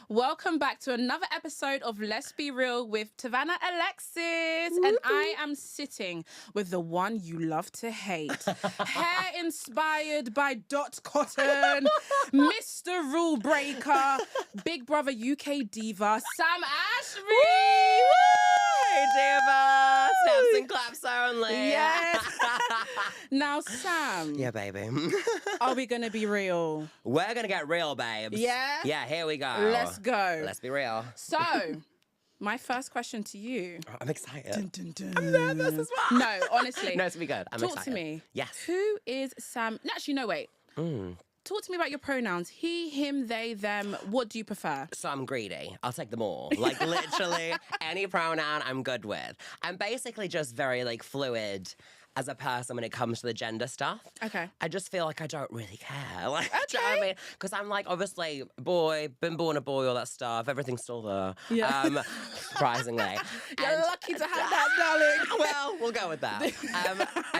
Welcome back to another episode of Let's Be Real with Tavanah Alexis. And I am sitting with the one you love to hate. Hair inspired by Dot Cotton, Mr. Rule Breaker, Big Brother UK diva, Sam Ashby. Hey, diva! Snaps and claps only. Yes. Now, Sam. Yeah, baby. Are we going to be real? We're going to get real, babes. Yeah? Yeah, here we go. Let's go. Let's be real. So, my first question to you. Oh, I'm excited. Dun, dun, dun. I'm nervous as well. No, honestly. No, it's going to be good. I'm Talk excited. to me. Yes. Who is Sam? Actually, no, wait. Talk to me about your pronouns. He, him, they, them. What do you prefer? So I'm greedy. I'll take them all. Like, literally, any pronoun I'm good with. I'm basically just very, like, fluid as a person when it comes to the gender stuff. Okay. I just feel like I don't really care. Like, do you know what I mean? Because I'm like, obviously, boy, been born a boy, all that stuff. Everything's still there. Yeah. Surprisingly. You're lucky to have that, darling. Well, we'll go with that.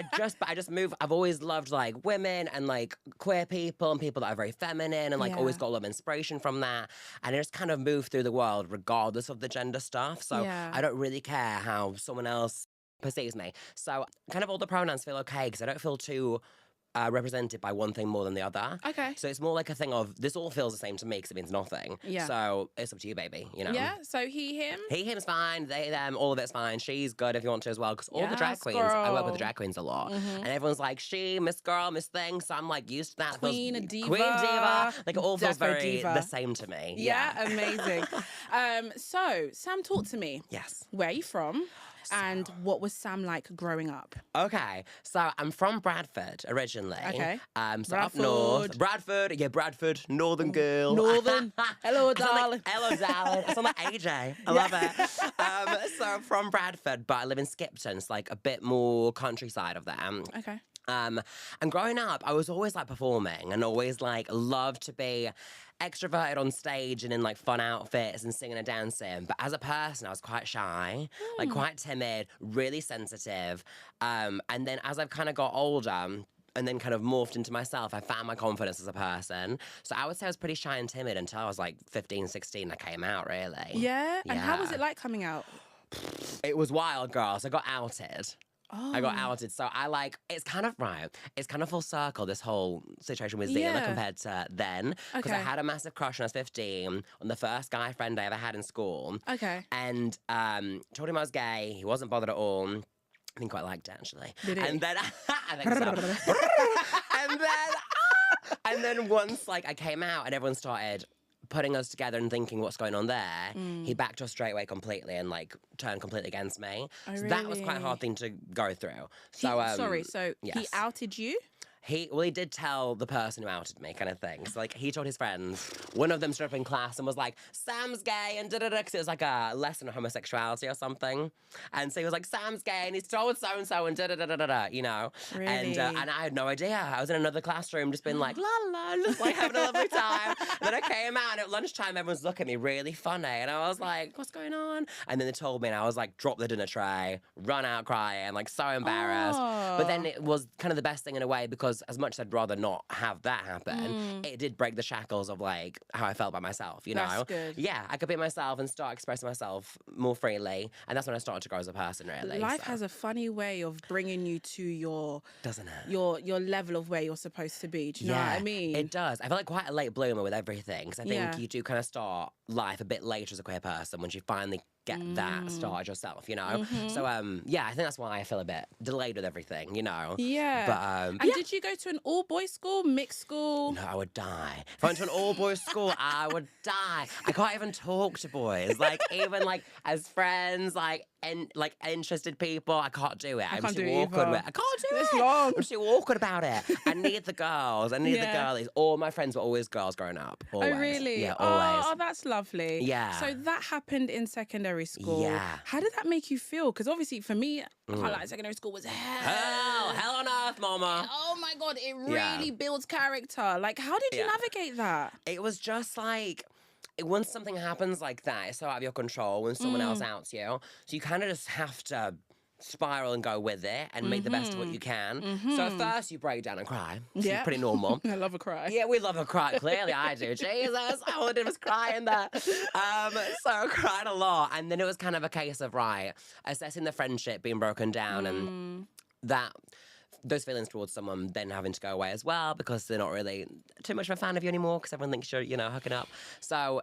I just move. I've always loved like women and like queer people and people that are very feminine and like Yeah. always got a lot of inspiration from that. And I just kind of move through the world regardless of the gender stuff. So Yeah. I don't really care how someone else perceives me. So kind of all the pronouns feel okay because I don't feel too represented by one thing more than the other. Okay. So it's more like a thing of this all feels the same to me because it means nothing. Yeah. So it's up to you, baby. You know. Yeah, so he, him. He, him's fine. They, them, all of it's fine. She's good if you want to as well. Because all the drag Yes, queens, I work with the girl. drag queens a lot. And everyone's like, she, Miss Girl, Miss Thing. So I'm like used to that. Queen, a diva. Queen, diva. Like it all feels Defo very diva. the same to me. Yeah, amazing. So, Sam, talk to me. Yes. Where are you from? And what was Sam like growing up? Okay, so I'm from Bradford originally. Okay. So up north. Bradford, yeah, Bradford, northern girl. Northern. Hello, darling. Hello, darling. I sound like AJ. I love it. So I'm from Bradford, but I live in Skipton. It's like a bit more countryside of them. Okay. And growing up, I was always like performing and always like loved to be extroverted on stage and in like fun outfits and singing and dancing. But as a person, I was quite shy, like quite timid, really sensitive. And then as I've kind of got older, and then kind of morphed into myself, I found my confidence as a person. So I would say I was pretty shy and timid until I was like 15, 16. I came out, really. Yeah? And how was Yeah. it like coming out? It was wild, girls. I got outed. Oh. I got outed. So I like, it's kind of right. It's kind of full circle, this whole situation with Zena Yeah. compared to then. Because I Okay. had a massive crush when I was 15 on the first guy friend I ever had in school. Okay. And told him I was gay. He wasn't bothered at all. I think quite liked it, actually. Did he? And then, I think so. and then once like I came out and everyone started putting us together and thinking what's going on there, he backed us straight away completely and like turned completely against me. Oh, So that was quite a really? hard thing to go through. He- So sorry, so he yes. outed you? He did tell the person who outed me, kind of thing. So like he told his friends. One of them stood up in class and was like, "Sam's gay," and da da da, because it was like a lesson on homosexuality or something. And so he was like, "Sam's gay," and he's told so and so, and da da da da da da, you know. Really? And I had no idea. I was in another classroom, just being like, la la, just like having a lovely time. And then I came out, and at lunchtime, everyone's looking at me really funny, and I was like, "What's going on?" And then they told me, and I was like, drop the dinner tray, run out crying, like so embarrassed. But then it was kind of the best thing in a way because as much as I'd rather not have that happen, it did break the shackles of like how I felt by myself, you That's know? good. Yeah, I could be myself and start expressing myself more freely. And that's when I started to grow as a person, really. Life so. has a funny way of bringing you to your Doesn't it? your level of where you're supposed to be. Do you know what I mean? It does. I feel like quite a late bloomer with everything because I think Yeah. you do kind of start life a bit later as a queer person once you finally get that started yourself, you know? So, yeah, I think that's why I feel a bit delayed with everything, you know? Yeah. But, And did you go to an all-boys school, mixed school? No, I would die. If I went to an all-boys school, I would die. I can't even talk to boys. Like, even, like, as friends, like interested people, I can't do it. I'm can't too do it awkward either. with it. I can't do It's it. long. I'm too awkward about it. I need the girls. I need Yeah. the girlies. All my friends were always girls growing up. Always. Oh, really? Yeah, always. Oh, that's lovely. Yeah. So that happened in secondary school. Yeah. How did that make you feel? Because obviously for me, I can't lie, secondary school was Hell on earth, mama. Oh my God, it Yeah. really builds character. Like, how did you Yeah. navigate that? It was just like, once something happens like that, it's so out of your control when someone else outs you. So you kind of just have to spiral and go with it and make the best of what you can. So at first you break down and cry. Which is pretty normal. I love a cry. Yeah, we love a cry. Clearly I do. Jesus, all I did was cry in that. So I cried a lot. And then it was kind of a case of, right, assessing the friendship being broken down and that those feelings towards someone then having to go away as well because they're not really too much of a fan of you anymore because everyone thinks you're, hooking up. So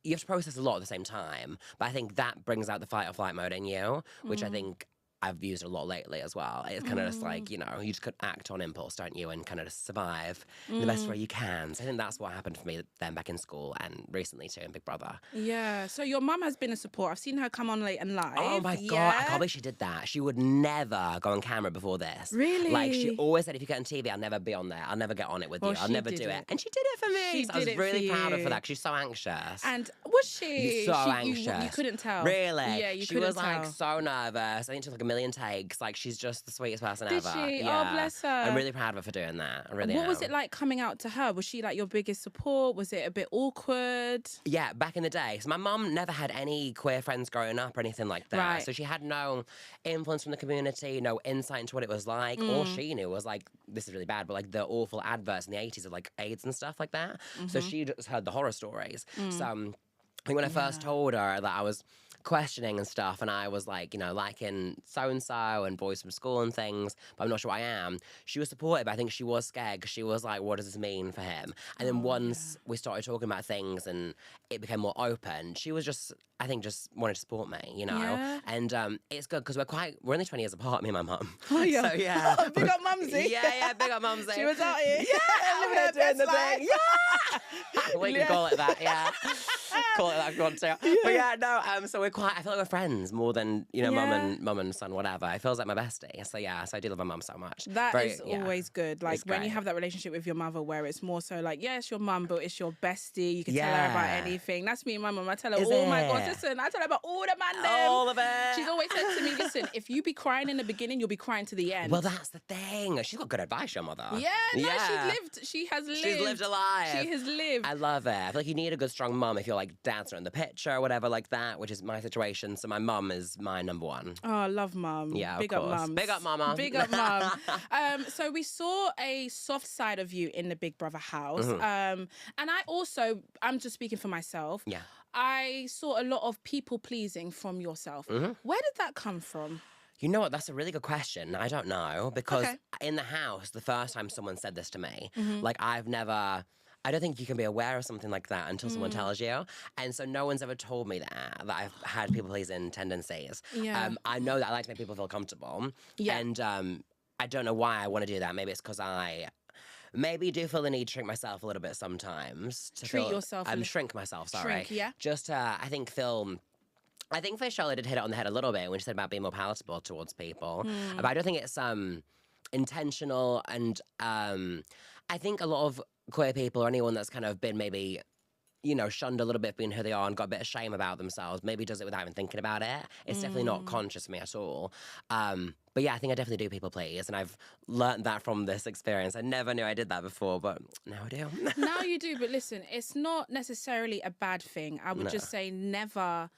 you have to process a lot at the same time. But I think that brings out the fight or flight mode in you, which I think I've used a lot lately as well. It's kind of just like, you just could act on impulse, don't you? And kind of just survive in the best way you can. So I think that's what happened for me then back in school and recently too in Big Brother. Yeah. So your mum has been a support. I've seen her come on late and live. Oh my God. I can't believe she did that. She would never go on camera before this. Really? Like she always said, if you get on TV, I'll never be on there. I'll never get on it with you. I'll never do it. And she did it for me. So I was really proud of her for that because she's so anxious. And was she? So anxious. You couldn't tell. Really? Yeah, you she couldn't was tell. like so nervous. I think she took like a million takes. Like she's just the sweetest person Did ever. she? Yeah. Oh, bless her. I'm really proud of her for doing that. I really am. What was it like coming out to her? Was she like your biggest support? Was it a bit awkward? Yeah, back in the day. So my mum never had any queer friends growing up or anything like that. Right. So she had no influence from the community, no insight into what it was like. All she knew was like, this is really bad, but like the awful adverts in the 80s of like AIDS and stuff like that. So she just heard the horror stories. So I think when I first told her that I was questioning and stuff, and I was like, liking so-and-so and boys from school and things, but I'm not sure I am. She was supportive, but I think she was scared because she was like, what does this mean for him? And then once we started talking about things and it became more open, she was just wanted to support me, Yeah. And it's good because we're only 20 years apart, me and my mum. Oh, yeah. So, yeah. Big up Mumsy. Yeah, big up Mumsy. She was out here. Yeah, living her doing the best thing. Yeah. We can call it that, yeah. Call it that if you want to. But yeah, no, so I feel like we're friends more than, mum and son, whatever. It feels like my bestie. So yeah, so I do love my mum so much. That is always good. Like It's when you great. have that relationship with your mother where it's more so like, yeah, it's your mum, but it's your bestie. You can tell her about anything. That's me and my mum. I tell her, Is oh my God, it? listen, I tell her about all the man them. All of it. She's always said to me, listen, if you be crying in the beginning, you'll be crying to the end. Well, that's the thing. She's got good advice, your mother. Yeah, no, Yeah. she has lived. She's lived a life. She has lived. I love it. I feel like you need a good, strong mum if you're like dad's not in the picture or whatever like that, which is my situation. So my mum is my number one. Oh, I love mum. Yeah, Big of up course. mums. Big up mama. Big up mum. So we saw a soft side of you in the Big Brother house. And I'm just speaking for myself. Yeah. I saw a lot of people pleasing from yourself. Where did that come from? You know what? That's a really good question. I don't know because Okay. in the house, the first time someone said this to me, like I don't think you can be aware of something like that until someone tells you. And so no one's ever told me that I've had people-pleasing tendencies. Yeah. I know that I like to make people feel comfortable. Yeah. And I don't know why I want to do that. Maybe it's because I maybe do feel the need to shrink myself a little bit sometimes. Shrink yourself a little- Shrink myself, sorry. Shrink, yeah. Just I think for Charlotte did hit it on the head a little bit when she said about being more palatable towards people. But I don't think it's intentional. And I think a lot of queer people or anyone that's kind of been maybe, shunned a little bit being who they are and got a bit of shame about themselves, maybe does it without even thinking about it. It's definitely not conscious of me at all. But yeah, I think I definitely do people please. And I've learned that from this experience. I never knew I did that before, but now I do. Now you do, but listen, it's not necessarily a bad thing. I would just say never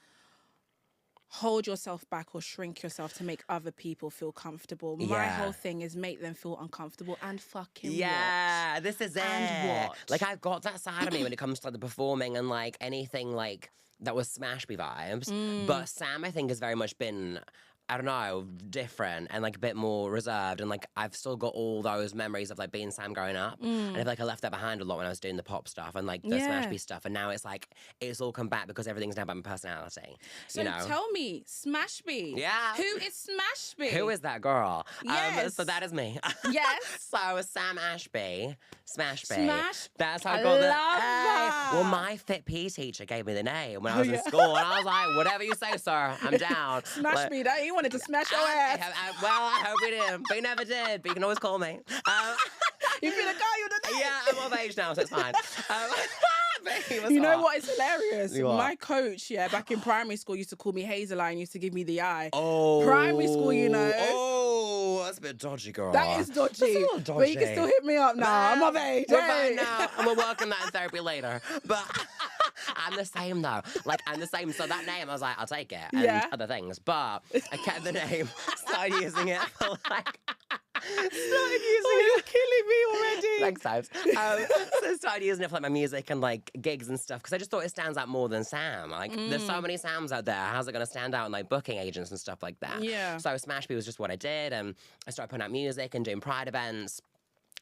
hold yourself back or shrink yourself to make other people feel comfortable. My whole thing is make them feel uncomfortable and fucking Yeah, watch. this is it. And watch. Like, I've got that side of me when it comes to like the performing and like anything like that was Smashby vibes. But Sam, I think, has very much been, I don't know, different and like a bit more reserved. And like I've still got all those memories of like being Sam growing up. And I feel like I left that behind a lot when I was doing the pop stuff and like the Smashby stuff. And now it's like it's all come back because everything's now about my personality. So tell me, Smashby. Yeah. Who is Smashby? Who is that girl? Yes. So that is me. Yes. So Sam Ashby, Smashby. Smash. That's how I I got the. love that. Well, my Fit P teacher gave me the name when I was in school, and I was like, "Whatever you say, sir, I'm down." Smashby. That you wanted to smash your ass. Well, I hope we did. We never did, but you can always call me. You feel like, oh, you're the Yeah, I'm of age now, so it's fine. But he was You know hot. what is hilarious? What? My coach, back in primary school, used to call me Hazel Eye and used to give me the eye. Oh. Primary school, Oh, that's a bit dodgy, girl. That is dodgy. That's a little dodgy. But you can still hit me up now. I'm of age. We're hey. fine now, and we'll work on that in therapy later. But I'm the same though. Like, I'm the same. So that name, I was like, I'll take it. And Yeah. other things. But I kept the name, started using it for like... Started using You're it. killing me already. Thanks, Sabs. So I started using it for like my music and like gigs and stuff because I just thought it stands out more than Sam. Like, there's so many Sams out there. How's it going to stand out in like booking agents and stuff like that? Yeah. So Smashby was just what I did, and I started putting out music and doing pride events.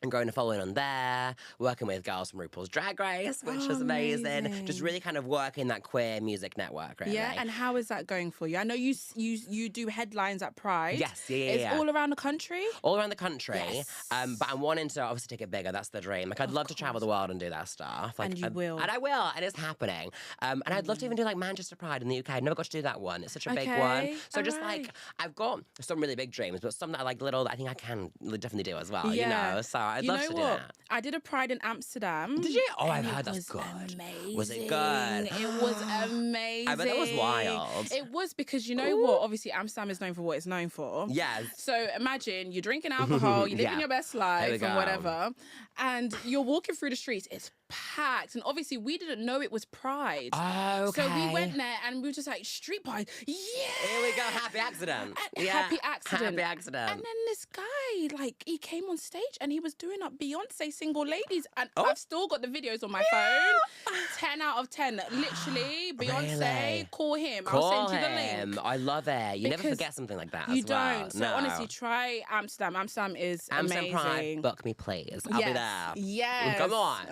And growing a following on there, working with girls from RuPaul's Drag Race, which was amazing. Just really kind of working that queer music network, really. Yeah, and how is that going for you? I know you do headlines at Pride. Yes, yeah. It's all around the country? All around the country. Yes. But I'm wanting to obviously take it bigger. That's the dream. Like, I'd love to travel the world and do that stuff. Like, And you will. And I will. And it's happening. And I'd love to even do like Manchester Pride in the UK. I never got to do that one. It's such a big one. So just like, I've got some really big dreams, but some that are like little that I think I can definitely do as well, you know? So I'd love to do that. I did a Pride in Amsterdam. Did you? Oh, I've heard that's good. Amazing. Was it good? It was amazing. I bet it was wild. It was because you know what? Obviously, Amsterdam is known for what it's known for. Yes. So imagine you're drinking alcohol, you're living your best life and whatever, and you're walking through the streets. It's packed, and obviously we didn't know it was Pride. Oh, okay. So we went there and we were just like, street pride, yeah. Here we go, happy accident. Happy accident. Happy accident. And then this guy, like, he came on stage and he was doing up Beyonce Single Ladies, and I've still got the videos on my phone. 10 out of 10. Literally, Beyonce, Really? call him. Call I'll send you the him. link. I love it. You never Because forget something like that. You as well. don't. So No. honestly, try Amsterdam. Amsterdam is Amsterdam amazing. Pride, book me, please. I'll be there. Yes. Come on.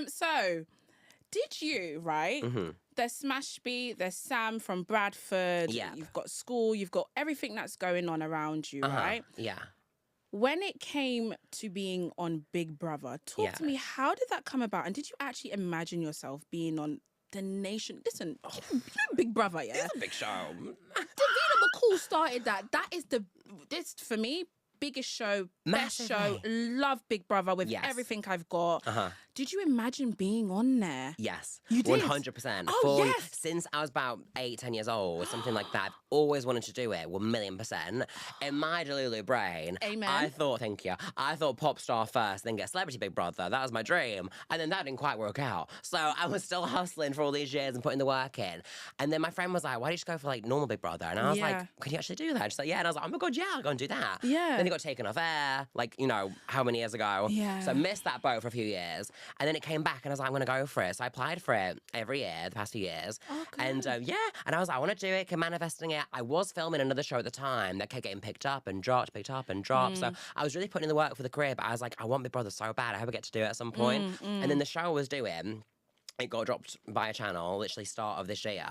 So, did you, right? There's Smashby, there's Sam from Bradford. Yeah. You've got school, you've got everything that's going on around you, right? Yeah. When it came to being on Big Brother, talk to me, how did that come about? And did you actually imagine yourself being on the nation? Listen, you know Big Brother, yeah? It's a big show. Davina McCall started that. That is this, for me, biggest show, best show. Love Big Brother with everything I've got. Did you imagine being on there? Yes. You did? 100%. Oh, yes. Since I was about 8, 10 years old, something like that, I've always wanted to do it, 1,000,000%. In my delulu brain, Amen. I thought, thank you, I thought pop star first, then get celebrity Big Brother. That was my dream. And then that didn't quite work out. So I was still hustling for all these years and putting the work in. And then my friend was like, why don't you just go for like normal Big Brother? And I was like, can you actually do that? She's like, yeah. And I was like, oh my God, yeah, I'll go and do that. Yeah. Then it got taken off air, like, you know, how many years ago? Yeah. So I missed that boat for a few years. And then it came back and I was like, I'm going to go for it. So I applied for it every year the past few years. Oh, good. And and I was like, I want to do it, kept manifesting it. I was filming another show at the time that kept getting picked up and dropped, picked up and dropped. So I was really putting in the work for the career, but I was like, I want Big Brother so bad. I hope I get to do it at some point. And then the show I was doing, it got dropped by a channel, literally start of this year.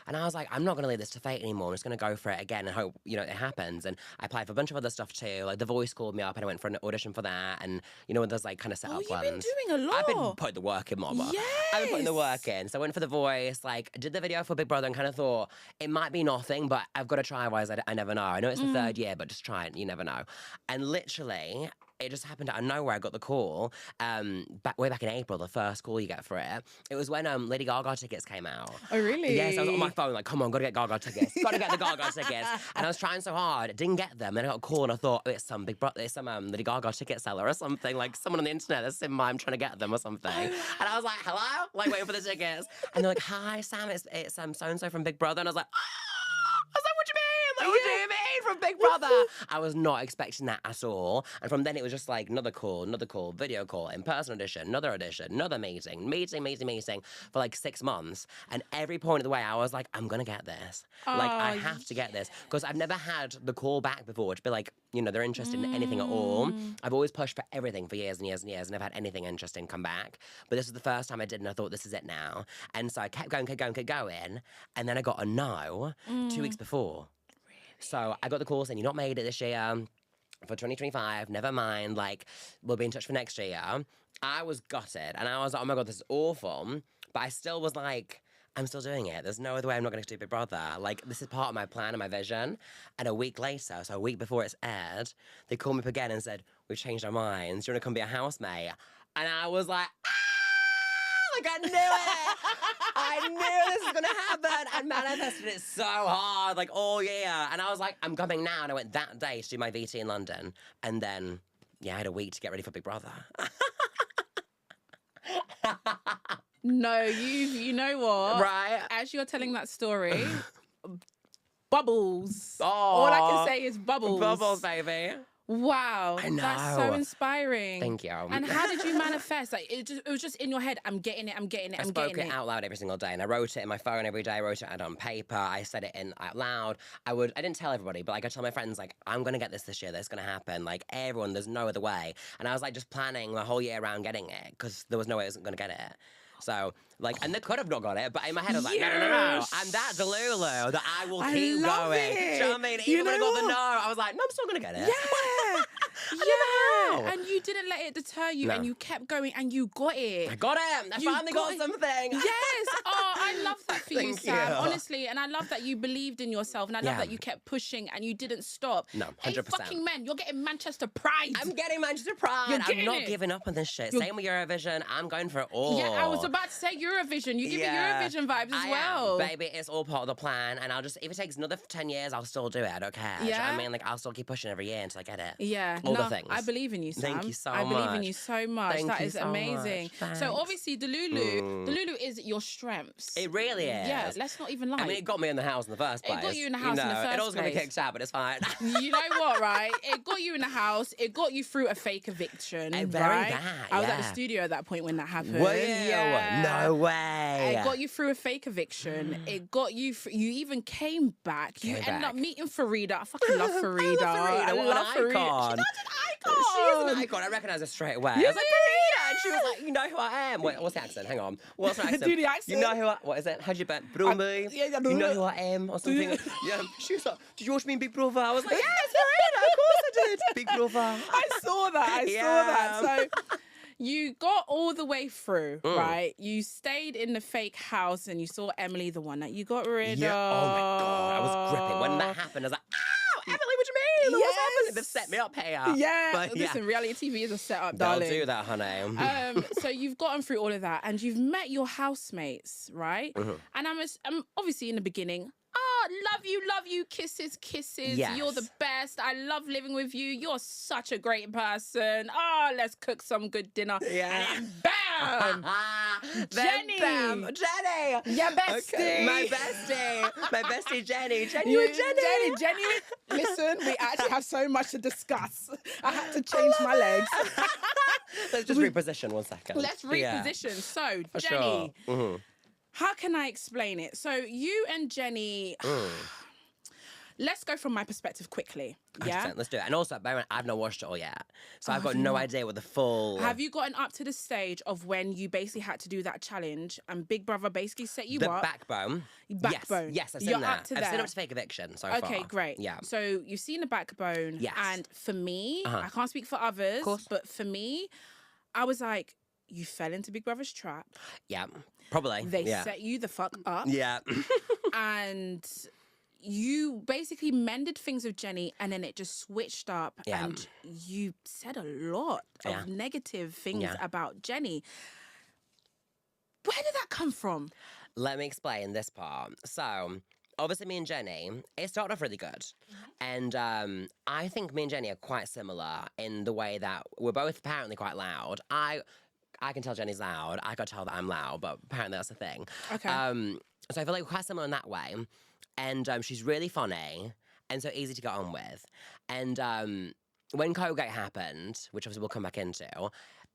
And I was like, I'm not going to leave this to fate anymore. I'm just going to go for it again and hope, you know, it happens. And I applied for a bunch of other stuff too. Like The Voice called me up and I went for an audition for that. And, you know, there's like kind of set up you've ones. been doing a lot. I've been putting the work in, mama. Yes. I've been putting the work in. So I went for The Voice, like did the video for Big Brother and kind of thought, it might be nothing, but I've got to try, otherwise I never know. I know it's the third year, but just try it. You never know. And literally, it just happened out of nowhere. I got the call way back in April, the first call you get for it. It was when Lady Gaga tickets came out. Oh, really? Yes, I was on my phone like, come on, got to get Gaga tickets. Got to get the Gaga tickets. And I was trying so hard, didn't get them. Then I got a call and I thought, oh, it's some Lady Gaga ticket seller or something. Like someone on the internet that's in my, I'm trying to get them or something. And I was like, hello? Like waiting for the tickets. And they're like, hi, Sam, it's so-and-so from Big Brother. And I was like, what do you mean? Like, what do you mean from Big Brother? I was not expecting that at all. And from then it was just like another call, video call, in-person audition, another meeting for like 6 months. And every point of the way I was like, I'm going to get this. Like, I have to get this. Because I've never had the call back before to be like, you know, they're interested in anything at all. I've always pushed for everything for years and years and years and never had anything interesting come back. But this was the first time I did and I thought, this is it now. And so I kept going. And then I got a no 2 weeks before. So I got the call saying, you're not made it this year for 2025, never mind, like, we'll be in touch for next year. I was gutted, and I was like, oh my God, this is awful. But I still was like, I'm still doing it. There's no other way I'm not going to do Big Brother. Like, this is part of my plan and my vision. And a week later, so a week before it's aired, they called me up again and said, we've changed our minds. Do you want to come be a housemate? And I was like, like, I knew it. I knew this was going to happen. I manifested it so hard, like, all year. And I was like, I'm coming now. And I went that day to do my VT in London. And then, I had a week to get ready for Big Brother. No, you know what? Right? As you're telling that story, bubbles. Oh, All I can say is bubbles. Bubbles, baby. Wow, I know. that's so inspiring. Thank you. And how did you manifest? Like it was just in your head. I'm getting it. I'm getting it. I I'm spoke getting it it. out loud every single day, and I wrote it in my phone every day. I wrote it out on paper. I said it in out loud. I didn't tell everybody, but like I tell my friends, like I'm gonna get this year. That's gonna happen. Like everyone, there's no other way. And I was like just planning the whole year around getting it because there was no way I wasn't gonna get it. So, like, and they could have not got it, but in my head I was like, no. I'm that Delulu that I will keep love going. it. Do you know what I mean? Even when I got the no, I was like, no, I'm still going to get it. Yeah. Yeah. And you didn't let it deter you, No. and you kept going, and you got it. I got it. I finally got something. Yes. Oh, I love that for you, Thank Sam. you. Honestly, and I love that you believed in yourself, and I love Yeah. that you kept pushing and you didn't stop. No, 100%. 8 fucking men. You're getting Manchester pride. I'm getting Manchester Pride. You're I'm getting not it. giving up on this shit. Same with Eurovision. I'm going for it all. Yeah, I was about to say Eurovision. You give me Eurovision vibes as well. Baby, it's all part of the plan. And if it takes another 10 years, I'll still do it. I don't care. Do you know what I mean? Like, I'll still keep pushing every year until I get it. Yeah. All the things. I believe in you, Sam. Thank you so I believe in much. you so much. Thank That you is so amazing. much. So Thanks. obviously Delulu is your strengths. It really is. Yeah, let's not even lie. I mean, it got me in the house in the first place. It got you in the house in the It first always got me place. kicked out, but it's fine. You know what, right? It got you in the house. It got you through a fake eviction. Very right? that, I was at the yeah. studio at that point when that happened. Were you? Yeah. No way. It got you through a fake eviction. It got you. You even came back. You ended up meeting Farida. I fucking love Farida. I love Farida. What an icon. She's such an icon. She is an icon. I recognise her straight away. I was like, Farida. And she was like, you know who I am. Wait, what's the accent? Hang on. What's her accent? Do the accent. You know who I... What is it? How'd you bet? Brumby? Yeah, you know who I am? Or something. Yeah. She was like, did you watch me in Big Brother? I was like, yes, Farida. Of course I did. Big Brother. I saw that. I saw that. So you got all the way through, right? You stayed in the fake house and you saw Emily, the one that you got rid of. Oh my God. I was gripping. When that happened, I was like, ow, Emily, what do you mean? What's happening? They've set me up here. Yeah. But, Listen, reality TV is a setup, They'll darling. do that, honey. So you've gotten through all of that and you've met your housemates, right? And I'm obviously in the beginning, love you, kisses. Yes. You're the best. I love living with you. You're such a great person. Oh, let's cook some good dinner. Yeah. And then bam! Jenny. Jenny. Your bestie. Okay. My bestie, Jenny. Jenny. Jenny. Listen, we actually have so much to discuss. I had to change my legs. Let's just reposition 1 second. Let's reposition. So, For Jenny. Sure. How can I explain it? So you and Jenny, let's go from my perspective quickly. Yeah. 100%, let's do it. And also, bear in mind, I've not watched it all yet, so I've got no idea what the full. Have you gotten up to the stage of when you basically had to do that challenge and Big Brother basically set you up? Backbone. Backbone. Yes, I've seen You're that. up to I've there. seen up to fake eviction so far. Okay, great. Yeah. So you've seen the Backbone. Yes. And for me, I can't speak for others, but for me, I was like, you fell into Big Brother's trap. Yeah. Probably. They set you the fuck up. Yeah. And you basically mended things with Jenny and then it just switched up and you said a lot of negative things about Jenny. Where did that come from? Let me explain this part. So, obviously me and Jenny, it started off really good. And I think me and Jenny are quite similar in the way that we're both apparently quite loud. I can tell Jenny's loud. I can tell that I'm loud, but apparently that's the thing. Okay. So I feel like we're quite similar in that way. And she's really funny and so easy to get on with. And when Colgate happened, which obviously we'll come back into,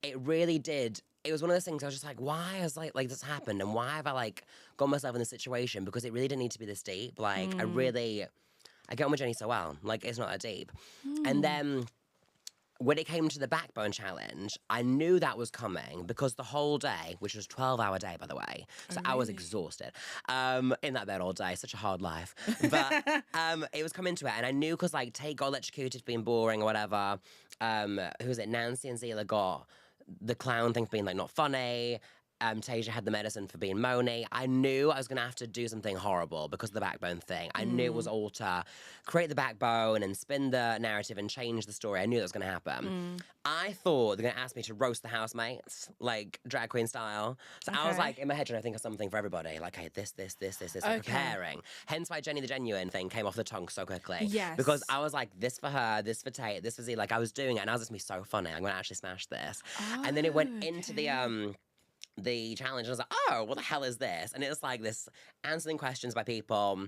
it really did. It was one of those things I was just like, why has like this happened? And why have I like got myself in this situation? Because it really didn't need to be this deep. Like I get on with Jenny so well. Like it's not that deep. And then when it came to the Backbone challenge, I knew that was coming because the whole day, which was a 12-hour day, by the way, so I was exhausted in that bed all day. Such a hard life. But it was coming to it, and I knew because, like, Tate got electrocuted for being boring or whatever. Who was it? Nancy and Zila got the clown thing for being, like, not funny. Tasia had the medicine for being moany. I knew I was going to have to do something horrible because of the Backbone thing. I knew it was all to create the backbone and spin the narrative and change the story. I knew that was going to happen. I thought they were going to ask me to roast the housemates, like drag queen style. So I was like, in my head, trying to think of something for everybody. Like, hey, this, I'm preparing. Hence why Jenny the Genuine thing came off the tongue so quickly. Yes. Because I was like, this for her, this for Tate, this for Z. Like, I was doing it and I was just going to be so funny. I'm going to actually smash this. And then it went into the the challenge. And I was like, oh, what the hell is this? And it was like this answering questions by people.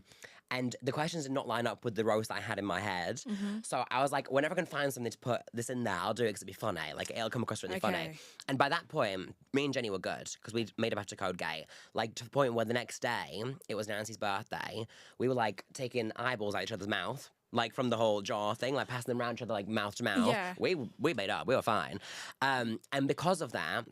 And the questions did not line up with the roast that I had in my head. So I was like, whenever I can find something to put this in there, I'll do it because it'll be funny. Like, it'll come across really funny. And by that point, me and Jenny were good because we made a better code gate. Like, to the point where the next day, it was Nancy's birthday, we were like taking eyeballs out each other's mouth. Like from the whole jaw thing, like passing them around each other, like mouth to mouth. Yeah. We made up. We were fine. And because of that,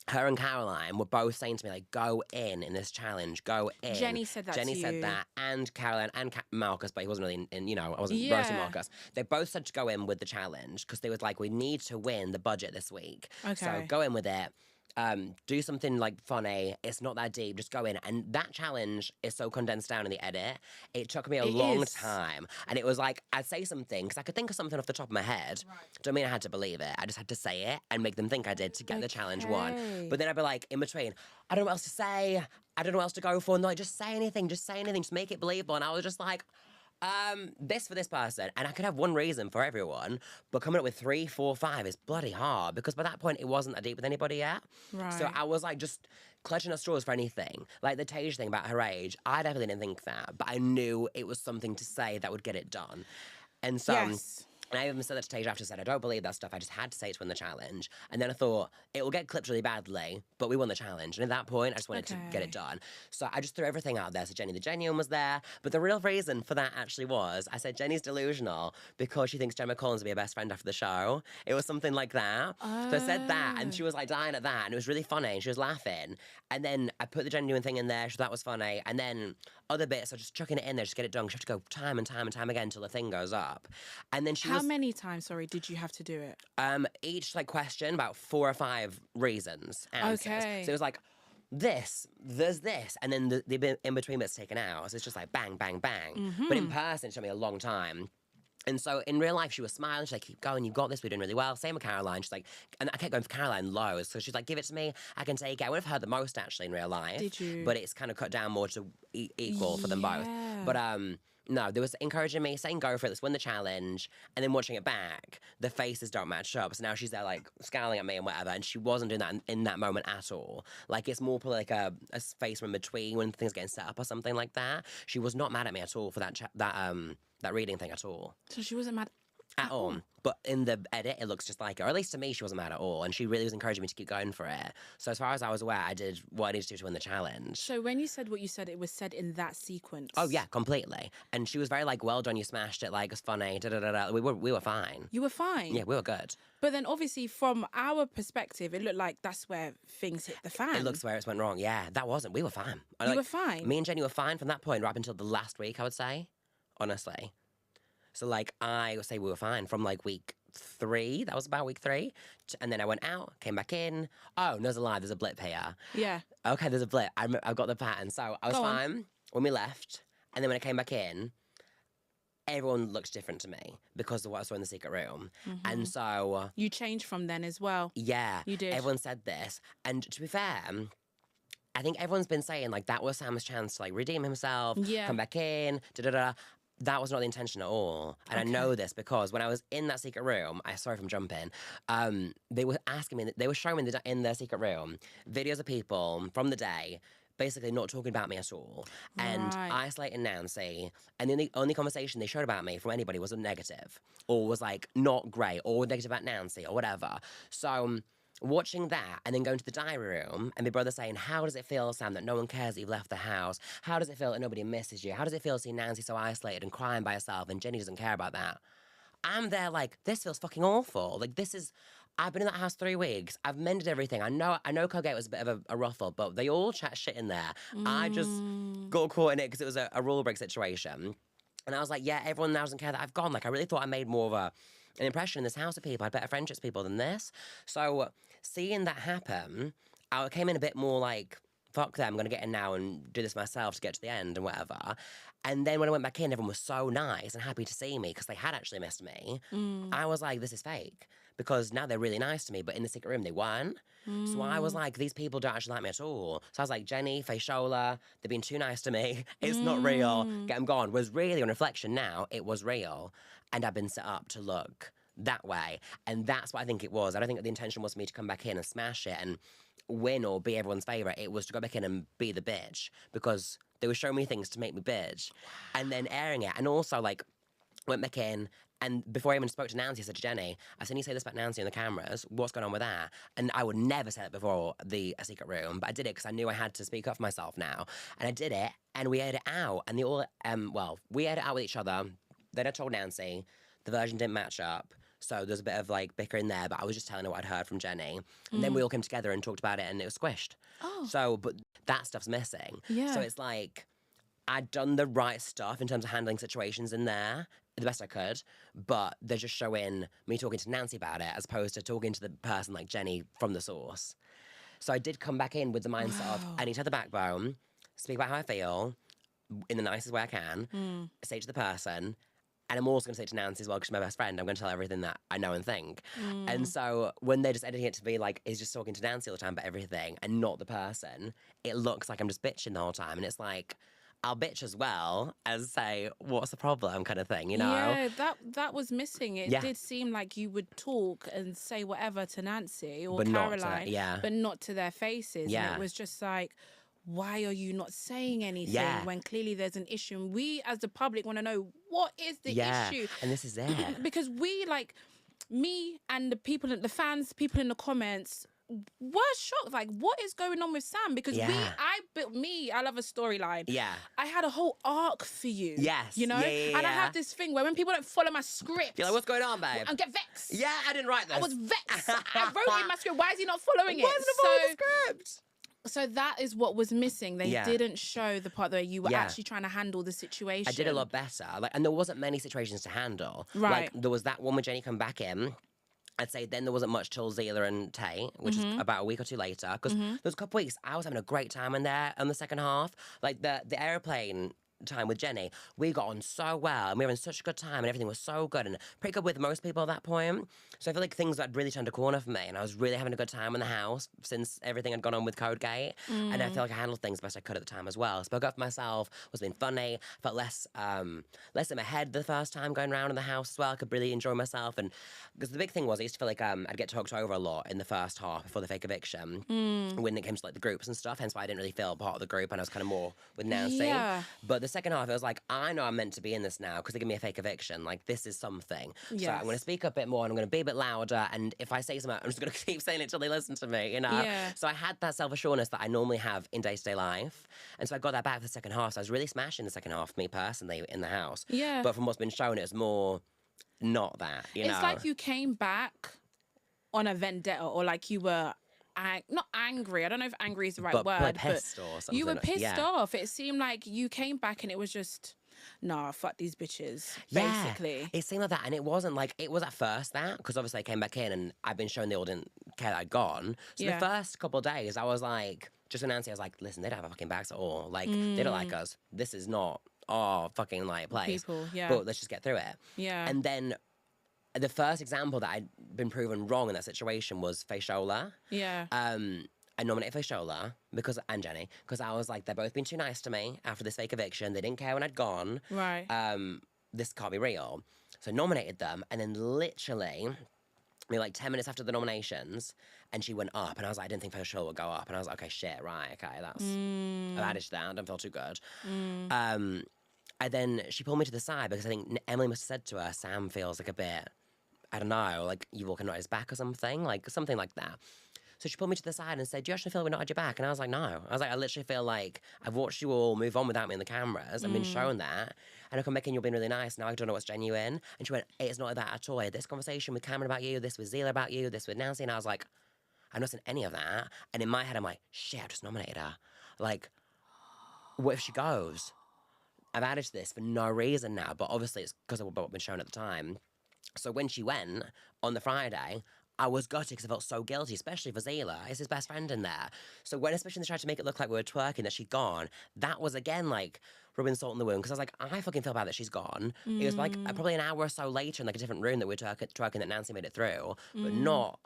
her and Caroline were both saying to me, like, go in this challenge, go in. Jenny said that Jenny to said you. that, and Caroline and Marcus, but he wasn't really in, you know, I wasn't Yeah. roasting Marcus. They both said to go in with the challenge because they was like, we need to win the budget this week. Okay. So go in with it. Do something like funny. It's not that deep. Just go in. And that challenge is so condensed down in the edit. It took me a long time. And it was like, I'd say something because I could think of something off the top of my head. Right. Don't mean I had to believe it. I just had to say it and make them think I did to get the challenge won. But then I'd be like, in between, I don't know what else to say. I don't know what else to go for. And they're like, just say anything. Just say anything. Just make it believable. And I was just like, this for this person, and I could have one reason for everyone, but coming up with 3, 4, 5 is bloody hard because by that point it wasn't that deep with anybody yet. Right. So I was like just clutching at straws for anything. Like the Tage thing about her age, I definitely didn't think that, but I knew it was something to say that would get it done. And so Yes. and I even said that to Tage after, said, I don't believe that stuff. I just had to say it to win the challenge. And then I thought, it will get clipped really badly, but we won the challenge. And at that point, I just wanted to get it done. So I just threw everything out there. So Jenny the Genuine was there. But the real reason for that actually was, I said, Jenny's delusional because she thinks Gemma Collins will be her best friend after the show. It was something like that. So I said that, and she was like dying at that. And it was really funny, and she was laughing. And then I put the Genuine thing in there, so that was funny. And then other bits, I just chucking it in there, just get it done. She have to go time and time and time again until the thing goes up. And then How many times, sorry, did you have to do it? Each like question about 4 or 5 reasons, answers. Okay. So it was like this, there's this, and then the in between bit's taken out. So it's just like bang, bang, bang. But in person, it took me a long time. And so in real life, she was smiling. She's like, keep going, you've got this, we're doing really well. Same with Caroline. She's like, and I kept going for Caroline lows. So she's like, give it to me, I can take it. I would have heard the most actually in real life. Did you? But it's kind of cut down more to equal for them both. But no, there was encouraging me, saying go for it, let's win the challenge. And then watching it back, the faces don't match up. So now she's there like scowling at me and whatever. And she wasn't doing that in that moment at all. Like it's more probably like a face from between when things getting set up or something like that. She was not mad at me at all for that reading thing at all. So she wasn't mad At all. But in the edit, it looks just like her. Or at least to me, she wasn't mad at all. And she really was encouraging me to keep going for it. So as far as I was aware, I did what I needed to do to win the challenge. So when you said what you said, it was said in that sequence. Oh, yeah, completely. And she was very like, well done, you smashed it. Like, it's funny. Da-da-da-da. We were fine. You were fine. Yeah, we were good. But then obviously from our perspective, it looked like that's where things hit the fan. It looks where it went wrong. Yeah, that wasn't. We were fine. You were fine? Me and Jenny were fine from that point right up until the last week, I would say. Honestly. So, like, I would say we were fine from, like, week 3. That was about week 3. And then I went out, came back in. Oh, no, there's a lie. There's a blip here. Yeah. Okay, there's a blip. I've got the pattern. So I was fine when we left. And then when I came back in, everyone looked different to me because of what I saw in the secret room. And so... You changed from then as well. Yeah. You did. Everyone said this. And to be fair... I think everyone's been saying, like, that was Sam's chance to, like, redeem himself, come back in, da-da-da. That was not the intention at all. And I know this because when I was in that secret room, sorry if I'm jumping, they were asking me, they were showing me in the secret room videos of people from the day basically not talking about me at all and isolating Nancy. And then the only conversation they showed about me from anybody was a negative or was like not great or negative about Nancy or whatever. So watching that and then going to the diary room and my brother saying, how does it feel, Sam, that no one cares that you've left the house? How does it feel that nobody misses you? How does it feel seeing Nancy so isolated and crying by herself and Jenny doesn't care about that? I'm there like, this feels fucking awful. Like, I've been in that house 3 weeks. I've mended everything. I know Colgate was a bit of a ruffle, but they all chat shit in there. I just got caught in it because it was a rule break situation. And I was like, yeah, everyone now doesn't care that I've gone. Like, I really thought I made more of an impression in this house of people. I had better friendships with people than this. So seeing that happen, I came in a bit more like, fuck them, I'm going to get in now and do this myself to get to the end and whatever. And then when I went back in, everyone was so nice and happy to see me because they had actually missed me. I was like, this is fake. Because now they're really nice to me, but in the secret room, they weren't. So I was like, these people don't actually like me at all. So I was like, Jenny, Faishola, they've been too nice to me. It's not real. Get them gone. Was really, on reflection now, it was real. And I've been set up to look that way. And that's what I think it was. I don't think the intention was for me to come back in and smash it and win or be everyone's favourite. It was to go back in and be the bitch because they were showing me things to make me bitch and then airing it. And also, like, went back in and before I even spoke to Nancy, I said to Jenny, I said, you say this about Nancy on the cameras. What's going on with that? And I would never say that before the secret room, but I did it because I knew I had to speak up for myself now. And I did it and we aired it out. And they all, we aired it out with each other. Then I told Nancy the version didn't match up. So there's a bit of like bickering there, but I was just telling her what I'd heard from Jenny. And then we all came together and talked about it and it was squished. Oh. So, but that stuff's missing. Yeah. So it's like, I'd done the right stuff in terms of handling situations in there, the best I could, but they're just showing me talking to Nancy about it as opposed to talking to the person like Jenny from the source. So I did come back in with the mindset of, I need to have the backbone, speak about how I feel in the nicest way I can, say to the person, and I'm also going to say to Nancy as well, because she's my best friend, I'm going to tell her everything that I know and think. And so when they're just editing it to be like, he's just talking to Nancy all the time about everything and not the person, it looks like I'm just bitching the whole time. And it's like, I'll bitch as well as say, what's the problem kind of thing, you know? Yeah, that was missing. It did seem like you would talk and say whatever to Nancy or But not Caroline, to- but not to their faces. Yeah. And it was just like, why are you not saying anything when clearly there's an issue? And we as the public want to know, what is the issue? And this is it. Because we, like, me and the people, the fans, people in the comments, were shocked. Like, what is going on with Sam? Because I love a storyline. Yeah. I had a whole arc for you. Yes. You know? And I have this thing where when people don't follow my script, You're like, what's going on, babe? I get vexed. Yeah, I didn't write this. I was vexed. I wrote in my script, why is he not following it? Why isn't it following the script? So that is what was missing. They didn't show the part where you were actually trying to handle the situation. I did a lot better. Like, and there wasn't many situations to handle. Right. Like, there was that one with Jenny come back in. I'd say then there wasn't much till Zila and Tay, which is about a week or two later. Because there was a couple weeks, I was having a great time in there in the second half. Like, the airplane time with Jenny, we got on so well and we were having such a good time and everything was so good and pretty good with most people at that point. So I feel like things had really turned a corner for me and I was really having a good time in the house since everything had gone on with Codegate. And I feel like I handled things best I could at the time as well. Spoke up for myself, was being funny, felt less in my head the first time going around in the house as well. I could really enjoy myself. And because the big thing was I used to feel like I'd get talked over a lot in the first half before the fake eviction when it came to like the groups and stuff, hence why I didn't really feel part of the group and I was kind of more with Nancy. But the second half, it was like, I know I'm meant to be in this now because they give me a fake eviction. Like, this is something. So I'm going to speak up a bit more and I'm going to be a bit louder. And if I say something, I'm just going to keep saying it till they listen to me, you know? So I had that self-assurance that I normally have in day-to-day life. And so I got that back for the second half. So I was really smashing the second half, me personally, in the house. But from what's been shown, it was more not that, you know? It's like you came back on a vendetta or like you were... not angry. I don't know if angry is the right word. Like pissed or something. You were pissed off. It seemed like you came back and it was just, nah, fuck these bitches, basically. It seemed like that. And it wasn't like, it was at first that, because obviously I came back in and I've been shown they all didn't care that I'd gone. So the first couple of days, I was like, just when Nancy, I was like, listen, they don't have our fucking backs at all. Like, they don't like us. This is not our fucking like place. People, But let's just get through it. And then the first example that I'd been proven wrong in that situation was Faishola. I nominated Faishola and Jenny because I was like, they're both been too nice to me after this fake eviction. They didn't care when I'd gone. This can't be real. So I nominated them, and then literally, maybe like 10 minutes after the nominations, and she went up, and I was like, I didn't think Faishola would go up, and I was like, okay, shit, right, okay, that's I've added to that. I don't feel too good. And then she pulled me to the side because I think Emily must have said to her, Sam feels like a bit, I don't know, like you walking on his back or something like that. So she pulled me to the side and said, do you actually feel we're not at your back? And I was like, no. I was like, I literally feel like I've watched you all move on without me in the cameras. I've been shown that. And I come back in, you're being really nice. Now I don't know what's genuine. And she went, it's not like that at all. I had this conversation with Cameron about you, this with Zila about you, this with Nancy. And I was like, I've not seen any of that. And in my head, I'm like, shit, I've just nominated her. Like, what if she goes? I've added to this for no reason now, but obviously it's because of what had been shown at the time. So when she went on the Friday, I was gutted because I felt so guilty, especially for Zila. It's his best friend in there. So when especially they tried to make it look like we were twerking, that she'd gone, that was again like rubbing salt in the wound because I was like, I fucking feel bad that she's gone. It was like probably an hour or so later in like a different room that we were twerking that Nancy made it through, but not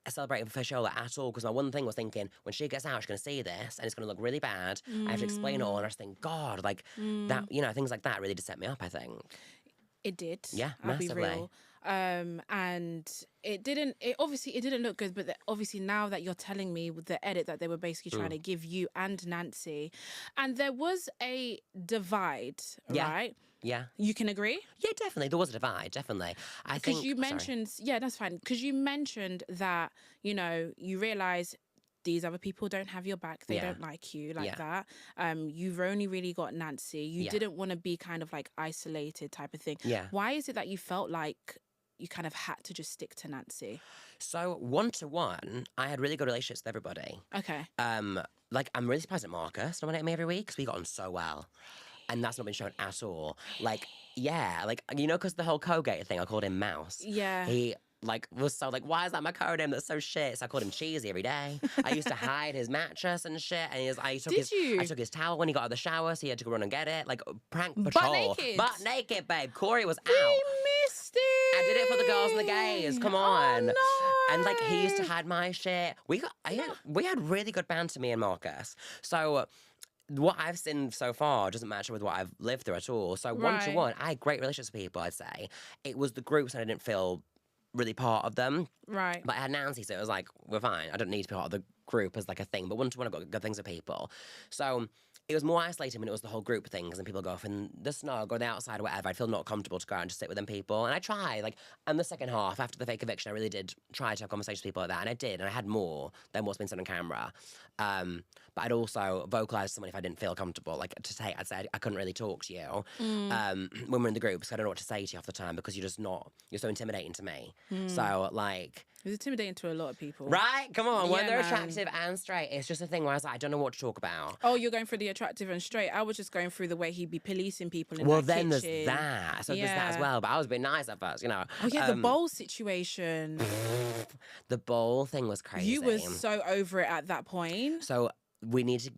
celebrating for Faishola at all, because my one thing was thinking, when she gets out, she's going to see this, and it's going to look really bad. I have to explain it all, and I just think, God, like, that, you know, things like that really did set me up, I think. It did. Yeah, I'll be massively. real. and it obviously it didn't look good, but obviously now that you're telling me with the edit that they were basically trying to give you and Nancy, and there was a divide, right? Yeah. You can agree? Yeah, definitely. There was a divide, definitely. I think... Because you mentioned... Yeah, that's fine. Because you mentioned that, you know, you realise these other people don't have your back. They don't like you like that. You've only really got Nancy. You didn't want to be kind of like isolated type of thing. Yeah. Why is it that you felt like you kind of had to just stick to Nancy? So, 1-to-1, I had really good relationships with everybody. Okay. Like, I'm really surprised that Marcus nominated me every week because we got on so well. And that's not been shown at all. Like, yeah, like, you know, because the whole Colgate thing, I called him Mouse. Yeah. He, like, was so like, why is that my code name? That's so shit. So I called him Cheesy every day. I used to hide his mattress and shit. And I took his towel when he got out of the shower, so he had to go run and get it. Like, prank patrol. Butt naked, babe. Corey was out. We missed it. I did it for the girls and the gays. Come on. Oh, no. And like, he used to hide my shit. We had really good banter, me and Marcus. So what I've seen so far doesn't match with what I've lived through at all. So 1-to-1, I had great relationships with people, I'd say. It was the groups and I didn't feel really part of them. Right. But I had Nancy, so it was like, we're fine. I don't need to be part of the group as like a thing. But 1-to-1, I've got good things with people. So it was more isolating when it was the whole group things and people go off in the snug or the outside or whatever. I'd feel not comfortable to go out and just sit with them people. And I try, like, and the second half, after the fake eviction, I really did try to have conversations with people like that. And I did, and I had more than what's been said on camera. But I'd also vocalise to someone if I didn't feel comfortable. Like, I'd say I couldn't really talk to you when we're in the group, because I don't know what to say to you half the time because you're so intimidating to me. So, like... It's intimidating to a lot of people. Right? Come on. When they're man. attractive and straight, it's just a thing where I was like, I don't know what to talk about. Oh, you're going through the attractive and straight. I was just going through the way he'd be policing people in well, that then kitchen. there's that. So there's that as well. But I was a bit nice at first, you know. Oh, yeah, the bowl situation. The bowl thing was crazy. You were so over it at that point. So we need to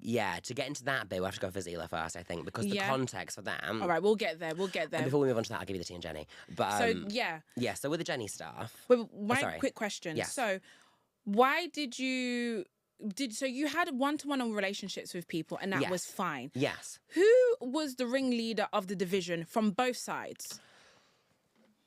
get into that bit, we have to go for Zila first, I think, because the context for that. All right, we'll get there. And before we move on to that, I'll give you the T and Jenny. But yeah, so with the Jenny stuff. But quick question. Yes. So why did you... So you had 1-to-1 relationships with people and that was fine. Yes. Who was the ringleader of the division from both sides?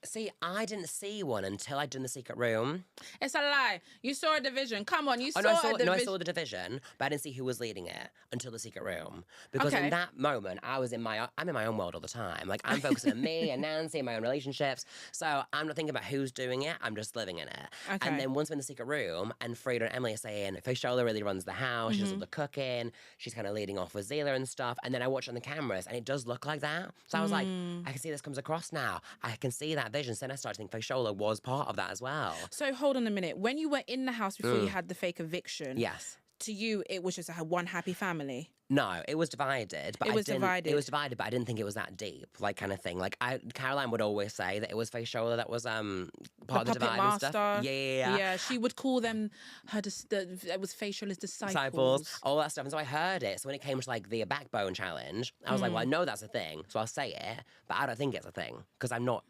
See, I didn't see one until I'd done the secret room. It's a lie. You saw a division. Come on, you saw a division. No, I saw the division, but I didn't see who was leading it until the secret room. Because in that moment, I'm in my own world all the time. Like, I'm focusing on me and Nancy and my own relationships. So I'm not thinking about who's doing it. I'm just living in it. Okay. And then once we're in the secret room, and Frida and Emily are saying, Fashola really runs the house. She does all the cooking. She's kind of leading off with Zila and stuff. And then I watch on the cameras, and it does look like that. So I was like, I can see this comes across now. I can see that vision. So then I started to think Fashola was part of that as well. So hold on a minute. When you were in the house before you had the fake eviction, yes, to you it was just one happy family. No, it was divided. But It was divided, but I didn't think it was that deep, like, kind of thing. Like, Caroline would always say that it was Fashola that was part of the divide and stuff. Yeah, she would call them it was Fashola's disciples. All that stuff. And so I heard it. So when it came to, like, the backbone challenge, I was like, well, I know that's a thing, so I'll say it, but I don't think it's a thing because I'm not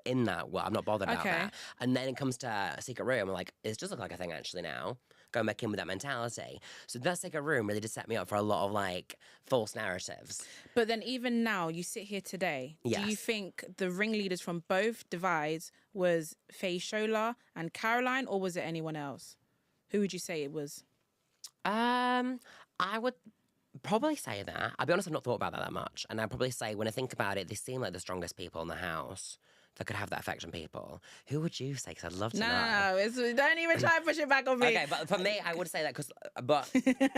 in that. Well, I'm not bothered about that. And then it comes to Secret Room, I'm like, it does look like a thing actually now. Going back in with that mentality. So that Secret Room really did set me up for a lot of, like, false narratives. But then even now, you sit here today, do you think the ringleaders from both divides was Fashola and Caroline, or was it anyone else? Who would you say it was? I would probably say that. I'll be honest, I've not thought about that much. And I'd probably say, when I think about it, they seem like the strongest people in the house that could have that effect on people. Who would you say? Because I'd love to know. No, don't even try and push it back on me. Okay, but for me, I would say that but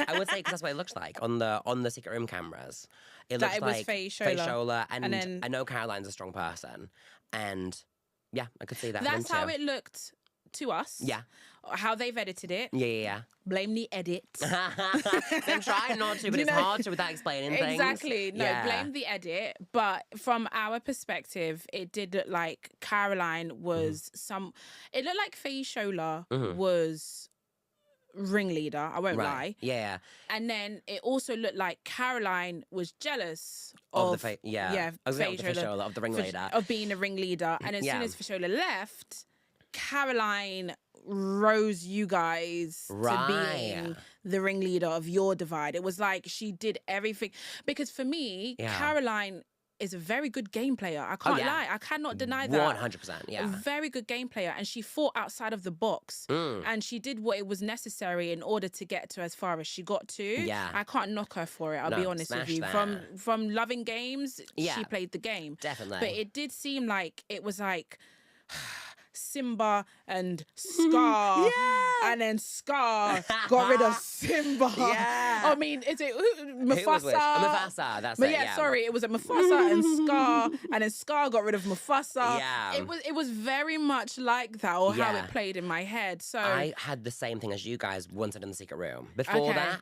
I would say because that's what it looks like on the Secret Room cameras. It looks like Fashola, and then, I know Caroline's a strong person, and yeah, I could see that. That's how it looked to us. Yeah. How they've edited it. Yeah. Blame the edits. I'm trying not to, but it's hard to without explaining things. Exactly. No, blame the edit. But from our perspective, it did look like Caroline was it looked like Fashola was ringleader. I won't lie. Yeah. And then it also looked like Caroline was jealous of the Fashola, of the ringleader. Of being a ringleader. And as soon as Fashola left, Caroline rose you guys to being the ringleader of your divide. It was like she did everything. Because for me, Caroline is a very good game player. I can't lie. I cannot deny that. 100%, yeah. A very good game player. And she fought outside of the box. And she did what it was necessary in order to get to as far as she got to. Yeah. I can't knock her for it, I'll be honest with you. That. From loving games, she played the game. Definitely. But it did seem like it was like Simba and Scar, and then Scar got rid of Simba. I mean, is it Mufasa? Mufasa, that's but it. Yeah, sorry, it was a Mufasa and Scar, and then Scar got rid of Mufasa. Yeah, it was very much like that, or how it played in my head. So I had the same thing as you guys once in the secret room. Before that,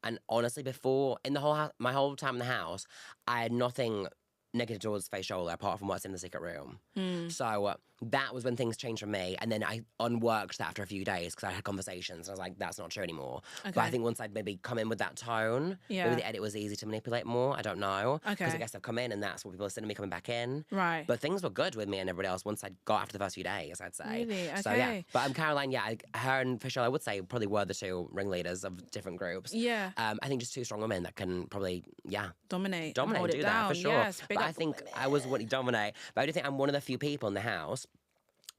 and honestly, before in the whole house, my whole time in the house, I had nothing negative towards Facial apart from what's in the secret room. So that was when things changed for me, and then I unworked that after a few days because I had conversations and I was like, that's not true anymore. But I think once I'd maybe come in with that tone, maybe the edit was easy to manipulate more. I don't know, because I guess I've come in and that's what people are sending me coming back in. Right. But things were good with me and everybody else once I got after the first few days, I'd say. Really? Okay. So yeah, but Caroline, her and Facial, I would say probably were the two ringleaders of different groups. Yeah. I think just two strong women that can probably dominate, and do that for sure. Yes, but I think I was what dominate. But I do think I'm one of the few people in the house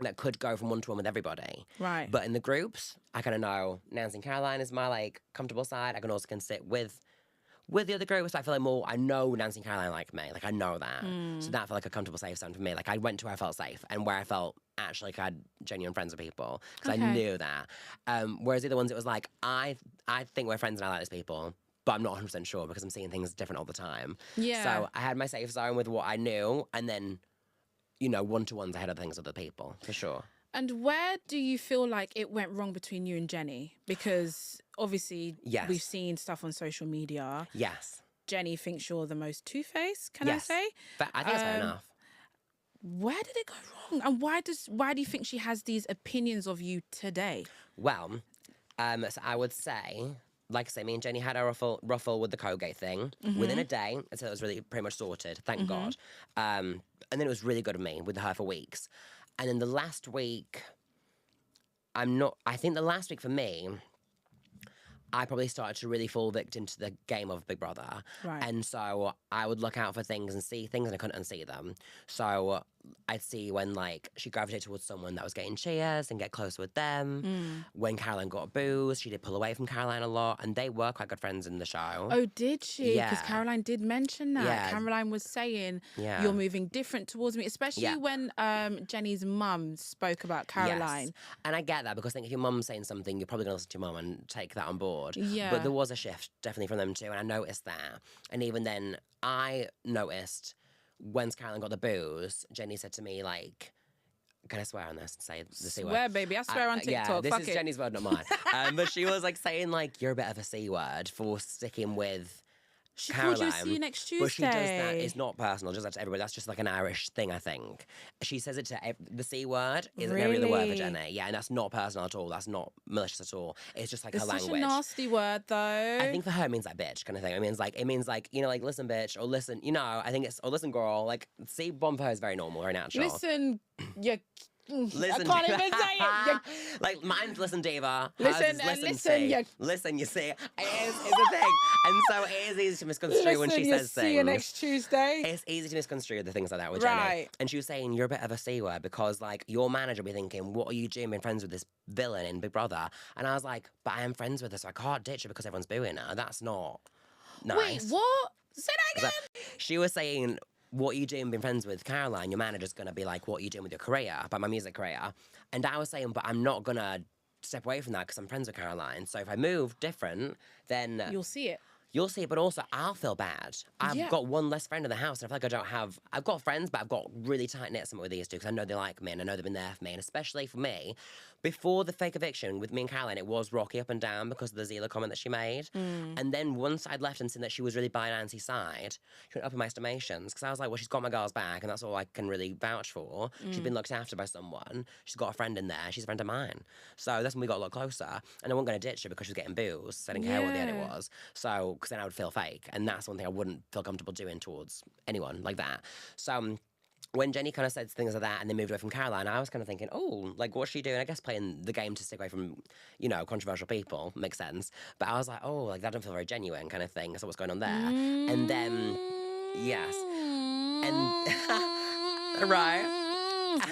that could go from one to one with everybody. Right. But in the groups, I kind of know Nancy and Caroline is my like comfortable side. I can also sit with the other groups. I feel like I know Nancy and Caroline like me. Like I know that. So that felt like a comfortable, safe zone for me. Like I went to where I felt safe and where I felt actually like I had genuine friends with people because I knew that. Whereas the other ones, it was like I think we're friends and I like these people, but I'm not 100% sure because I'm seeing things different all the time. Yeah. So I had my safe zone with what I knew, and then, one-to-ones I had other things with other people, for sure. And where do you feel like it went wrong between you and Jenny? Because obviously we've seen stuff on social media. Yes. Jenny thinks you're the most two-faced, can I say? But I think that's fair enough. Where did it go wrong? And why do you think she has these opinions of you today? Well, so I would say, like I say, me and Jenny had a ruffle with the Colgate thing within a day, and so it was really pretty much sorted, thank God. And then it was really good of me with her for weeks. And then the last week, I think the last week for me, I probably started to really fall victim to the game of Big Brother. Right. And so I would look out for things and see things and I couldn't unsee them. So I'd see when she gravitated towards someone that was getting cheers and get close with them. When Caroline got booze, she did pull away from Caroline a lot, and they were quite good friends in the show. Oh, did she? Yeah. Because Caroline did mention that. Yeah. Caroline was saying, you're moving different towards me, especially when Jenny's mum spoke about Caroline. Yes. And I get that, because I think if your mum's saying something, you're probably going to listen to your mum and take that on board. Yeah. But there was a shift definitely from them too, and I noticed that. And even then, I noticed when Caroline got the booze, Jenny said to me, can I swear on this and say the C word? Swear, baby. I swear on TikTok. Yeah, Fuck this it. is Jenny's word, not mine. But she was saying you're a bit of a C word for sticking with She Caroline. called you see you next Tuesday. But she does that. It's not personal. Just that to everybody. That's just an Irish thing, I think. She says it to the C word. Isn't really the word for Jenny. Yeah, and that's not personal at all. That's not malicious at all. It's just her language. It's such a nasty word, though. I think for her it means bitch kind of thing. It means listen bitch, or listen, I think it's, or listen girl. C bomb for her is very normal, very natural. Listen, you. Listen, I can't even say it. Mine's listen, diva. Listen, Listen, you see. It is a thing. And so it is easy to misconstrue when she says things. See you next Tuesday. It's easy to misconstrue the things like that with Jenny. And she was saying, you're a bit of a C word because, your manager will be thinking, what are you doing being friends with this villain in Big Brother? And I was like, but I am friends with her, so I can't ditch her because everyone's booing her. That's not nice. Wait, what? Say that again. She was saying, what are you doing being friends with Caroline? Your manager's going to be like, what are you doing with your career, about my music career? And I was saying, but I'm not going to step away from that because I'm friends with Caroline. So if I move different, then you'll see it. You'll see it, but also I'll feel bad. I've got one less friend in the house, and I feel like I've got friends, but I've got really tight-knit some with these two because I know they like me and I know they've been there for me. And especially for me, before the fake eviction with me and Caroline, it was rocky up and down because of the Zila comment that she made. And then once I'd left and seen that she was really by Nancy's side, she went up in my estimations because I was like, well, she's got my girls back, and that's all I can really vouch for. She's been looked after by someone. She's got a friend in there. She's a friend of mine. So that's when we got a lot closer. And I wasn't going to ditch her because she was getting booze. So I didn't care what the edit was. So, because then I would feel fake. And that's one thing I wouldn't feel comfortable doing towards anyone like that. So when Jenny kind of said things like that and then moved away from Caroline, I was kind of thinking, oh, what's she doing? I guess playing the game to stick away from, controversial people makes sense. But I was like, oh, that don't feel very genuine kind of thing. So what's going on there? And then, yes. Right.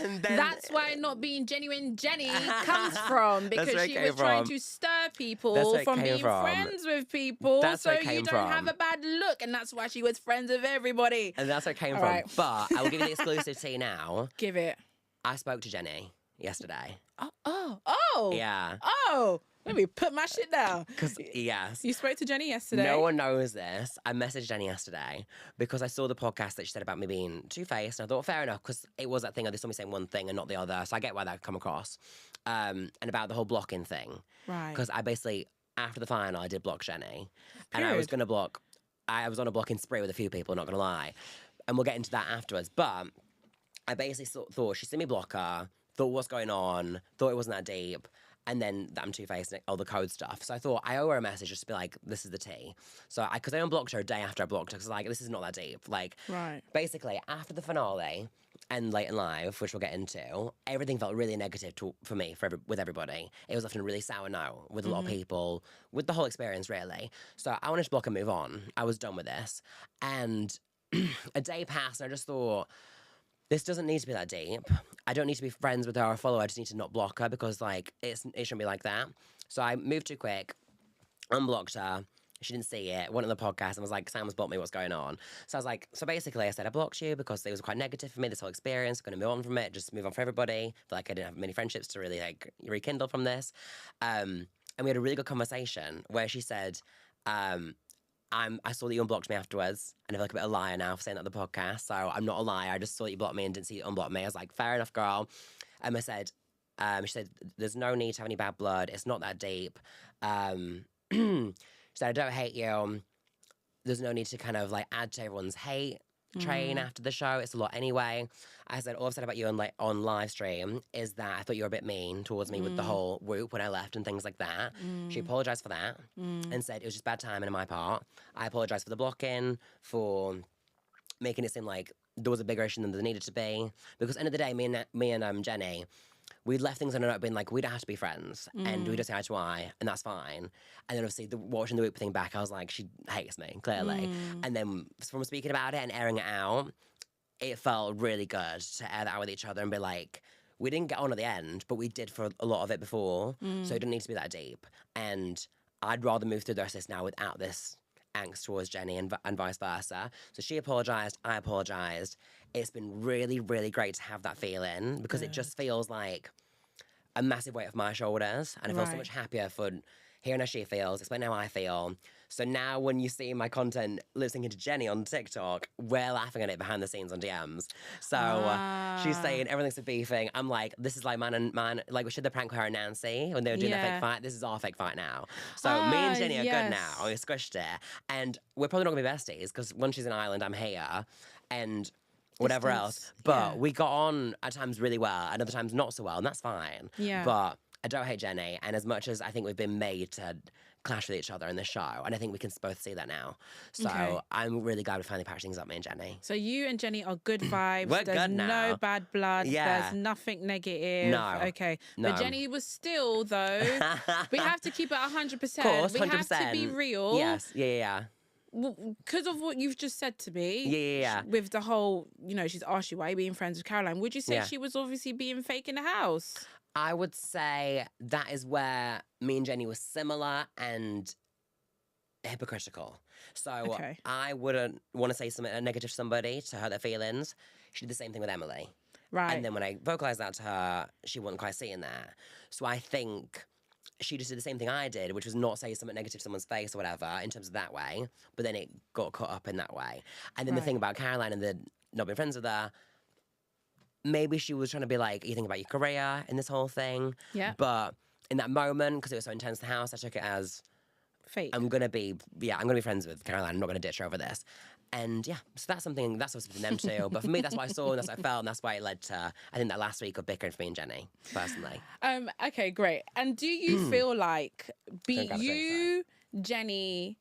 And then, that's why not being genuine Jenny comes from, because where it she came was trying from. to stir That's people where it from came being from. friends with people, That's so where it you came don't have from. a bad look, and that's why she was friends with everybody. And that's where it came All from. right. But I will give you the exclusive tea now. Give it. I spoke to Jenny yesterday. Oh. Yeah. Oh. Let me put my shit down. Because, yes. You spoke to Jenny yesterday. No one knows this. I messaged Jenny yesterday because I saw the podcast that she said about me being two-faced. And I thought, fair enough, because it was that thing of they saw me saying one thing and not the other. So I get why that would come across. And about the whole blocking thing. Right. Because I basically, after the final, I did block Jenny. And I Period. was going to block, I was on a blocking spree with a few people, not going to lie. And we'll get into that afterwards. But I basically thought she seen me block her, thought what's going on, thought it wasn't that deep. And then that I'm two-faced and all the code stuff. So I thought I owe her a message just to be like, this is the tea. So because I unblocked her a day after I blocked her, because like, this is not that deep. Like, Right. basically, after the finale and Late and Live, which we'll get into, everything felt really negative for me, with everybody. It was often a really sour note with a lot of people, with the whole experience, really. So I wanted to block and move on. I was done with this. And a day passed, and I just thought, this doesn't need to be that deep. I don't need to be friends with her or follow her. I just need to not block her because, like, it shouldn't be like that. So I moved too quick, unblocked her. She didn't see it. Went on the podcast and was like, Sam's blocked me. What's going on? So I was like, so basically I said, I blocked you because it was quite negative for me, this whole experience. I'm going to move on from it. Just move on for everybody. Feel like I didn't have many friendships to really, like, rekindle from this. And we had a really good conversation where she said, I saw that you unblocked me afterwards, and I feel like a bit of a liar now for saying that on the podcast. So I'm not a liar. I just saw that you blocked me and didn't see you unblock me. I was like, fair enough, girl. I said, she said, there's no need to have any bad blood. It's not that deep. She said, I don't hate you. There's no need to kind of like add to everyone's hate train after the show. It's a lot anyway. I said, all I've said about you on live stream is that I thought you were a bit mean towards me with the whole whoop when I left and things like that. She apologised for that and said it was just bad timing on my part. I apologised for the blocking, for making it seem like there was a bigger issue than there needed to be. Because at the end of the day, me and Jenny, we'd left things on a note being like, we don't have to be friends and we just say eye to eye and that's fine. And then obviously watching the whoop thing back, I was like, she hates me, clearly. And then from speaking about it and airing it out, it felt really good to air that out with each other and be like, we didn't get on at the end, but we did for a lot of it before, so it didn't need to be that deep. And I'd rather move through the rest of this now without this angst towards Jenny and vice versa. So she apologised, I apologised. It's been really, really great to have that feeling because it just feels like a massive weight off my shoulders, and I feel so much happier for hearing how she feels, explaining how I feel. So now when you see my content lip syncing to Jenny on TikTok, we're laughing at it behind the scenes on DMs. So she's saying everything's a beefing. I'm like, this is like man. Like we should the prank with her and Nancy when they were doing the fake fight. This is our fake fight now. So me and Jenny are good now. We squished it. And we're probably not going to be besties because when she's in Ireland, I'm here. And whatever else. But we got on at times really well, and other times not so well, and that's fine. Yeah. But I don't hate Jenny, and as much as I think we've been made to clash with each other in this show, and I think we can both see that now. So I'm really glad we finally patched things up, me and Jenny. So you and Jenny are good vibes. We're There's good now. no bad blood. Yeah. There's nothing negative. No. Okay. No. But Jenny was still, though, we have to keep it 100%. Of course, 100%. We have to be real. Yes, yeah. Because of what you've just said to me, Yeah. with the whole, she's asked you why you're being friends with Caroline. Would you say she was obviously being fake in the house? I would say that is where me and Jenny were similar and hypocritical. So I wouldn't want to say something negative to somebody to hurt their feelings. She did the same thing with Emily. Right. And then when I vocalised that to her, she wasn't quite seeing that. So I think she just did the same thing I did, which was not say something negative to someone's face or whatever in terms of that way. But then it got caught up in that way. And then the thing about Caroline and the not being friends with her, maybe she was trying to be like, you think about your career in this whole thing. Yeah. But in that moment, because it was so intense in the house, I took it as fake. I'm gonna be friends with Caroline. I'm not gonna ditch her over this. And so that's something that's supposed to be them too. But for me, that's what I saw and that's what I felt, and that's why it led to I think that last week of bickering for me and Jenny, personally. Okay, great. And do you feel like You,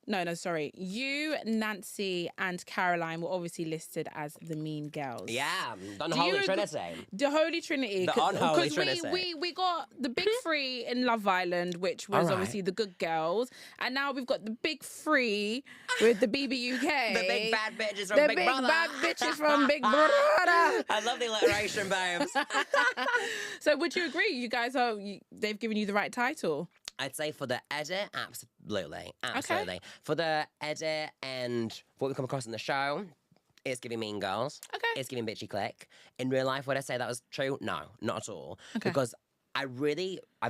Nancy, and Caroline were obviously listed as the mean girls. Yeah, the unholy trinity. The Holy Trinity. The unholy trinity. Because we got the big three in Love Island, which was obviously the good girls. And now we've got the big three with the BBUK. The big bad bitches from Big Brother. The big bad bitches from Big Brother. I love the alliteration, babes. So would you agree? You guys they've given you the right title? I'd say for the edit, absolutely. Okay. For the edit and what we come across in the show, it's giving Mean Girls. Okay. It's giving Bitchy Click. In real life, would I say that was true? No, not at all. Okay. Because I've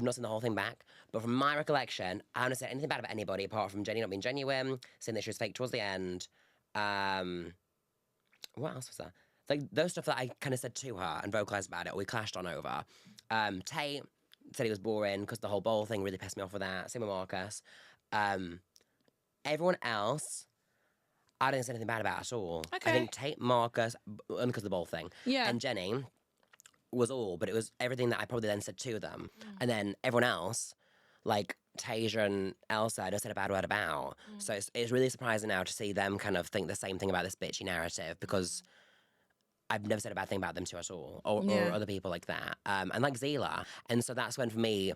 not seen the whole thing back, but from my recollection, I haven't said anything bad about anybody apart from Jenny not being genuine, saying that she was fake towards the end. What else was there? Like those stuff that I kind of said to her and vocalized about it, or we clashed on over. Tate said he was boring because the whole bowl thing really pissed me off with that. Same with Marcus. Everyone else, I didn't say anything bad about at all. Okay. I think Tate, Marcus, and because of the bowl thing, and Jenny was all, but it was everything that I probably then said to them. And then everyone else, like Tasia and Elsa, I don't said a bad word about. So it's really surprising now to see them kind of think the same thing about this bitchy narrative, because I've never said a bad thing about them too at all, or other people like that. And like Zila. And so that's when, for me,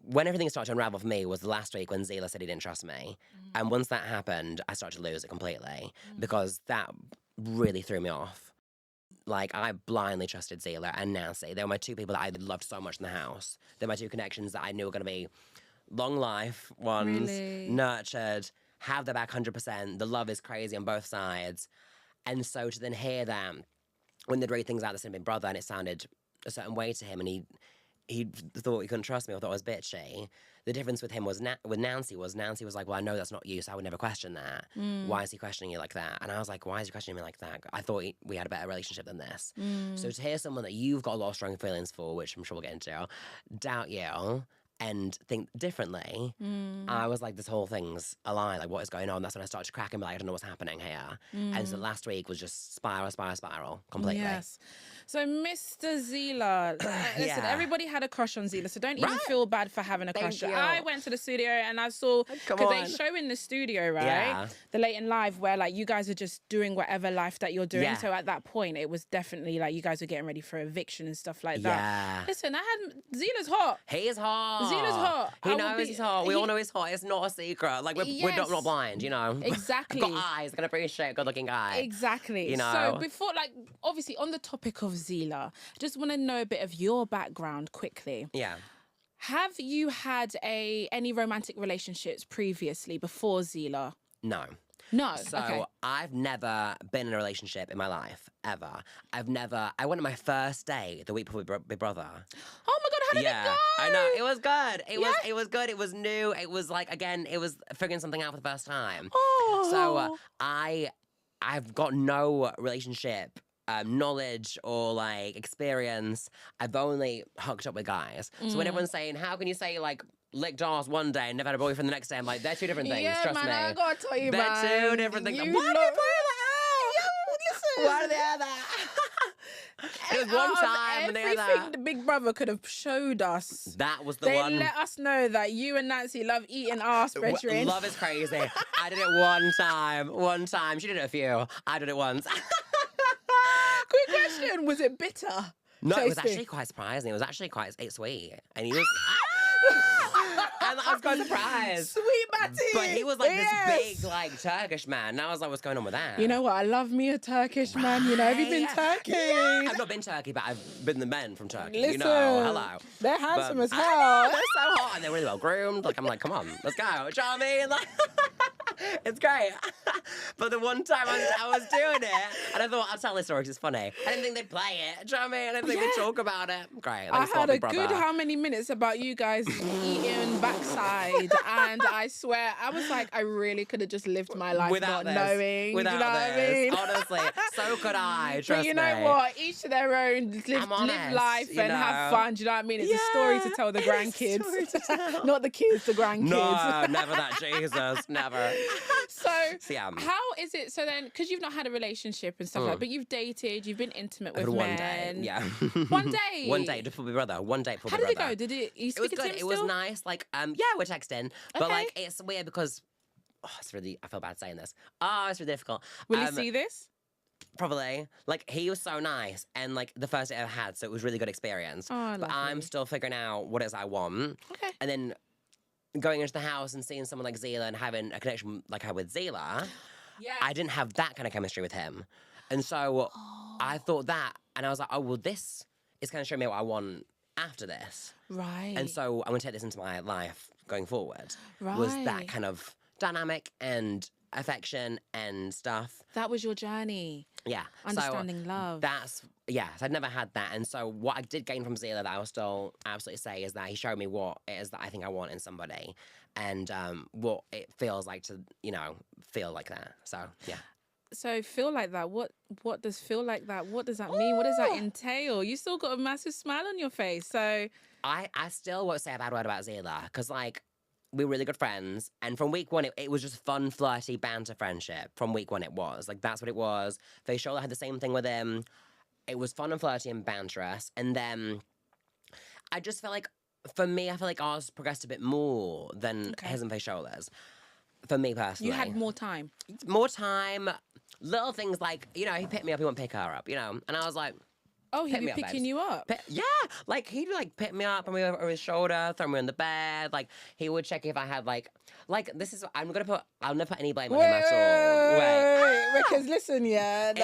when everything started to unravel for me was the last week when Zila said he didn't trust me. And once that happened, I started to lose it completely, because that really threw me off. Like, I blindly trusted Zila and Nancy. They were my two people that I loved so much in the house. They're my two connections that I knew were going to be long life ones, nurtured, have their back 100%. The love is crazy on both sides. And so to then hear that, when they'd read things out that's in Big Brother and it sounded a certain way to him, and he thought he couldn't trust me or thought I was bitchy. The difference with him was with Nancy was like, well, I know that's not you, so I would never question that. Why is he questioning you like that? And I was like, why is he questioning me like that? I thought we had a better relationship than this. So to hear someone that you've got a lot of strong feelings for, which I'm sure we'll get into, doubt you and think differently, I was like, this whole thing's a lie. Like, what is going on? That's when I started to crack and be like, I don't know what's happening here. And so last week was just spiral completely. Yes. So Mr. Zila, listen, everybody had a crush on Zila, so don't even feel bad for having a crush. I went to the studio and I saw, because they show in the studio, right? Yeah. The late and live where like you guys are just doing whatever life that you're doing. Yeah. So at that point, it was definitely like you guys were getting ready for eviction and stuff like that. Yeah. Listen, Zila's hot. He is hot. Zila's hot. He knows he's hot. We all know he's hot. It's not a secret. Like, we're not blind, you know? Exactly. I've got eyes. I can appreciate a good-looking guy. Exactly. You know? So before, like, obviously on the topic of Zila, I just want to know a bit of your background quickly. Yeah. Have you had any romantic relationships previously before Zila? No. No. So I've never been in a relationship in my life, ever. I went on my first date the week before Big Brother. Oh my God, how did it go? I know, it was good. It was good. It was new. It was like, again, it was figuring something out for the first time. Oh. So I've got no relationship knowledge or like experience. I've only hooked up with guys. So when everyone's saying, how can you say like licked arse one day and never had a boyfriend the next day, I'm like, they're two different things. Trust me. I gotta tell you, they're two different things. Why do you put that out? Why do they have that? It was one time and they had that. The Big Brother could have showed us. That was the one. They let us know that you and Nancy love eating arse, brethren. Love is crazy. I did it one time. She did it a few. I did it once. Quick question, was it bitter? No, it was actually quite surprising. It was actually quite sweet. And he was... and I was quite surprised. Sweet Matty! But he was like this big, like, Turkish man. And I was like, what's going on with that? You know what? I love me a Turkish man. You know, have you been Turkey? Yeah. I've not been Turkey, but I've been the men from Turkey. Listen, you know, hello. They're handsome as hell. They're so hot and they're really well groomed. Like, I'm like, come on, let's go. Do you know what I mean? Like, it's great. But the one time I was doing it, and I thought, I'll tell this story because it's funny. I didn't think they'd play it. Do you know what I mean? I didn't think they'd talk about it. Great. I had a good how many minutes about you guys eating backside, and I swear, I was like, I really could have just lived my life without not knowing. Without you know this. what I mean? Honestly, so could I. Trust but you know me. what? Each to their own. Live life and have fun. Do you know what I mean? It's a story to tell the grandkids. Not the kids, the grandkids. No, never that. Jesus, never. So how is it? So then, because you've not had a relationship and stuff like that, but you've dated, you've been intimate with men. One day, yeah. One day? One day, just for Big Brother. One day for Big Brother. How did it go? Did it? You it was good. It was nice. Like, yeah, we're texting. But like, it's weird because I feel bad saying this. Oh, it's really difficult. Will he see this? Probably. Like, he was so nice, and like the first date I ever had, so it was a really good experience. Oh, but I'm lovely. still figuring out what it is I want. Okay. And then going into the house and seeing someone like Zila and having a connection like I had with Zila, Yeah. I didn't have that kind of chemistry with him. And so I thought that, and I was like, oh, well, this is kind of showing me what I want after this. Right. And so I'm going to take this into my life going forward. Was that Right. kind of dynamic and affection and stuff. That was your journey. Yeah. Understanding love. That's, yes, I'd never had that. And so what I did gain from Zila that I will still absolutely say is that he showed me what it is that I think I want in somebody and what it feels like to, feel like that. So, yeah. So feel like that. What does feel like that? What does that mean? What does that entail? You still got a massive smile on your face. So I still won't say a bad word about Zila because, like, we were really good friends. And from week one, it was just fun, flirty, banter friendship. From week one, it was. Like, that's what it was. Faishola had the same thing with him. It was fun and flirty and banterous. And then I just felt like, for me, I feel like ours progressed a bit more than his and Faishola's. For me personally. you had more time. More time. Little things like, he picked me up, he wouldn't pick her up, And I was like, Oh, he'd pick be me up, picking babes. you up. Yeah, like he'd like pick me up and me over his shoulder, throw me on the bed. Like he would check if I had like this is I'll never put any blame on him at all. Wait, because listen, yeah, the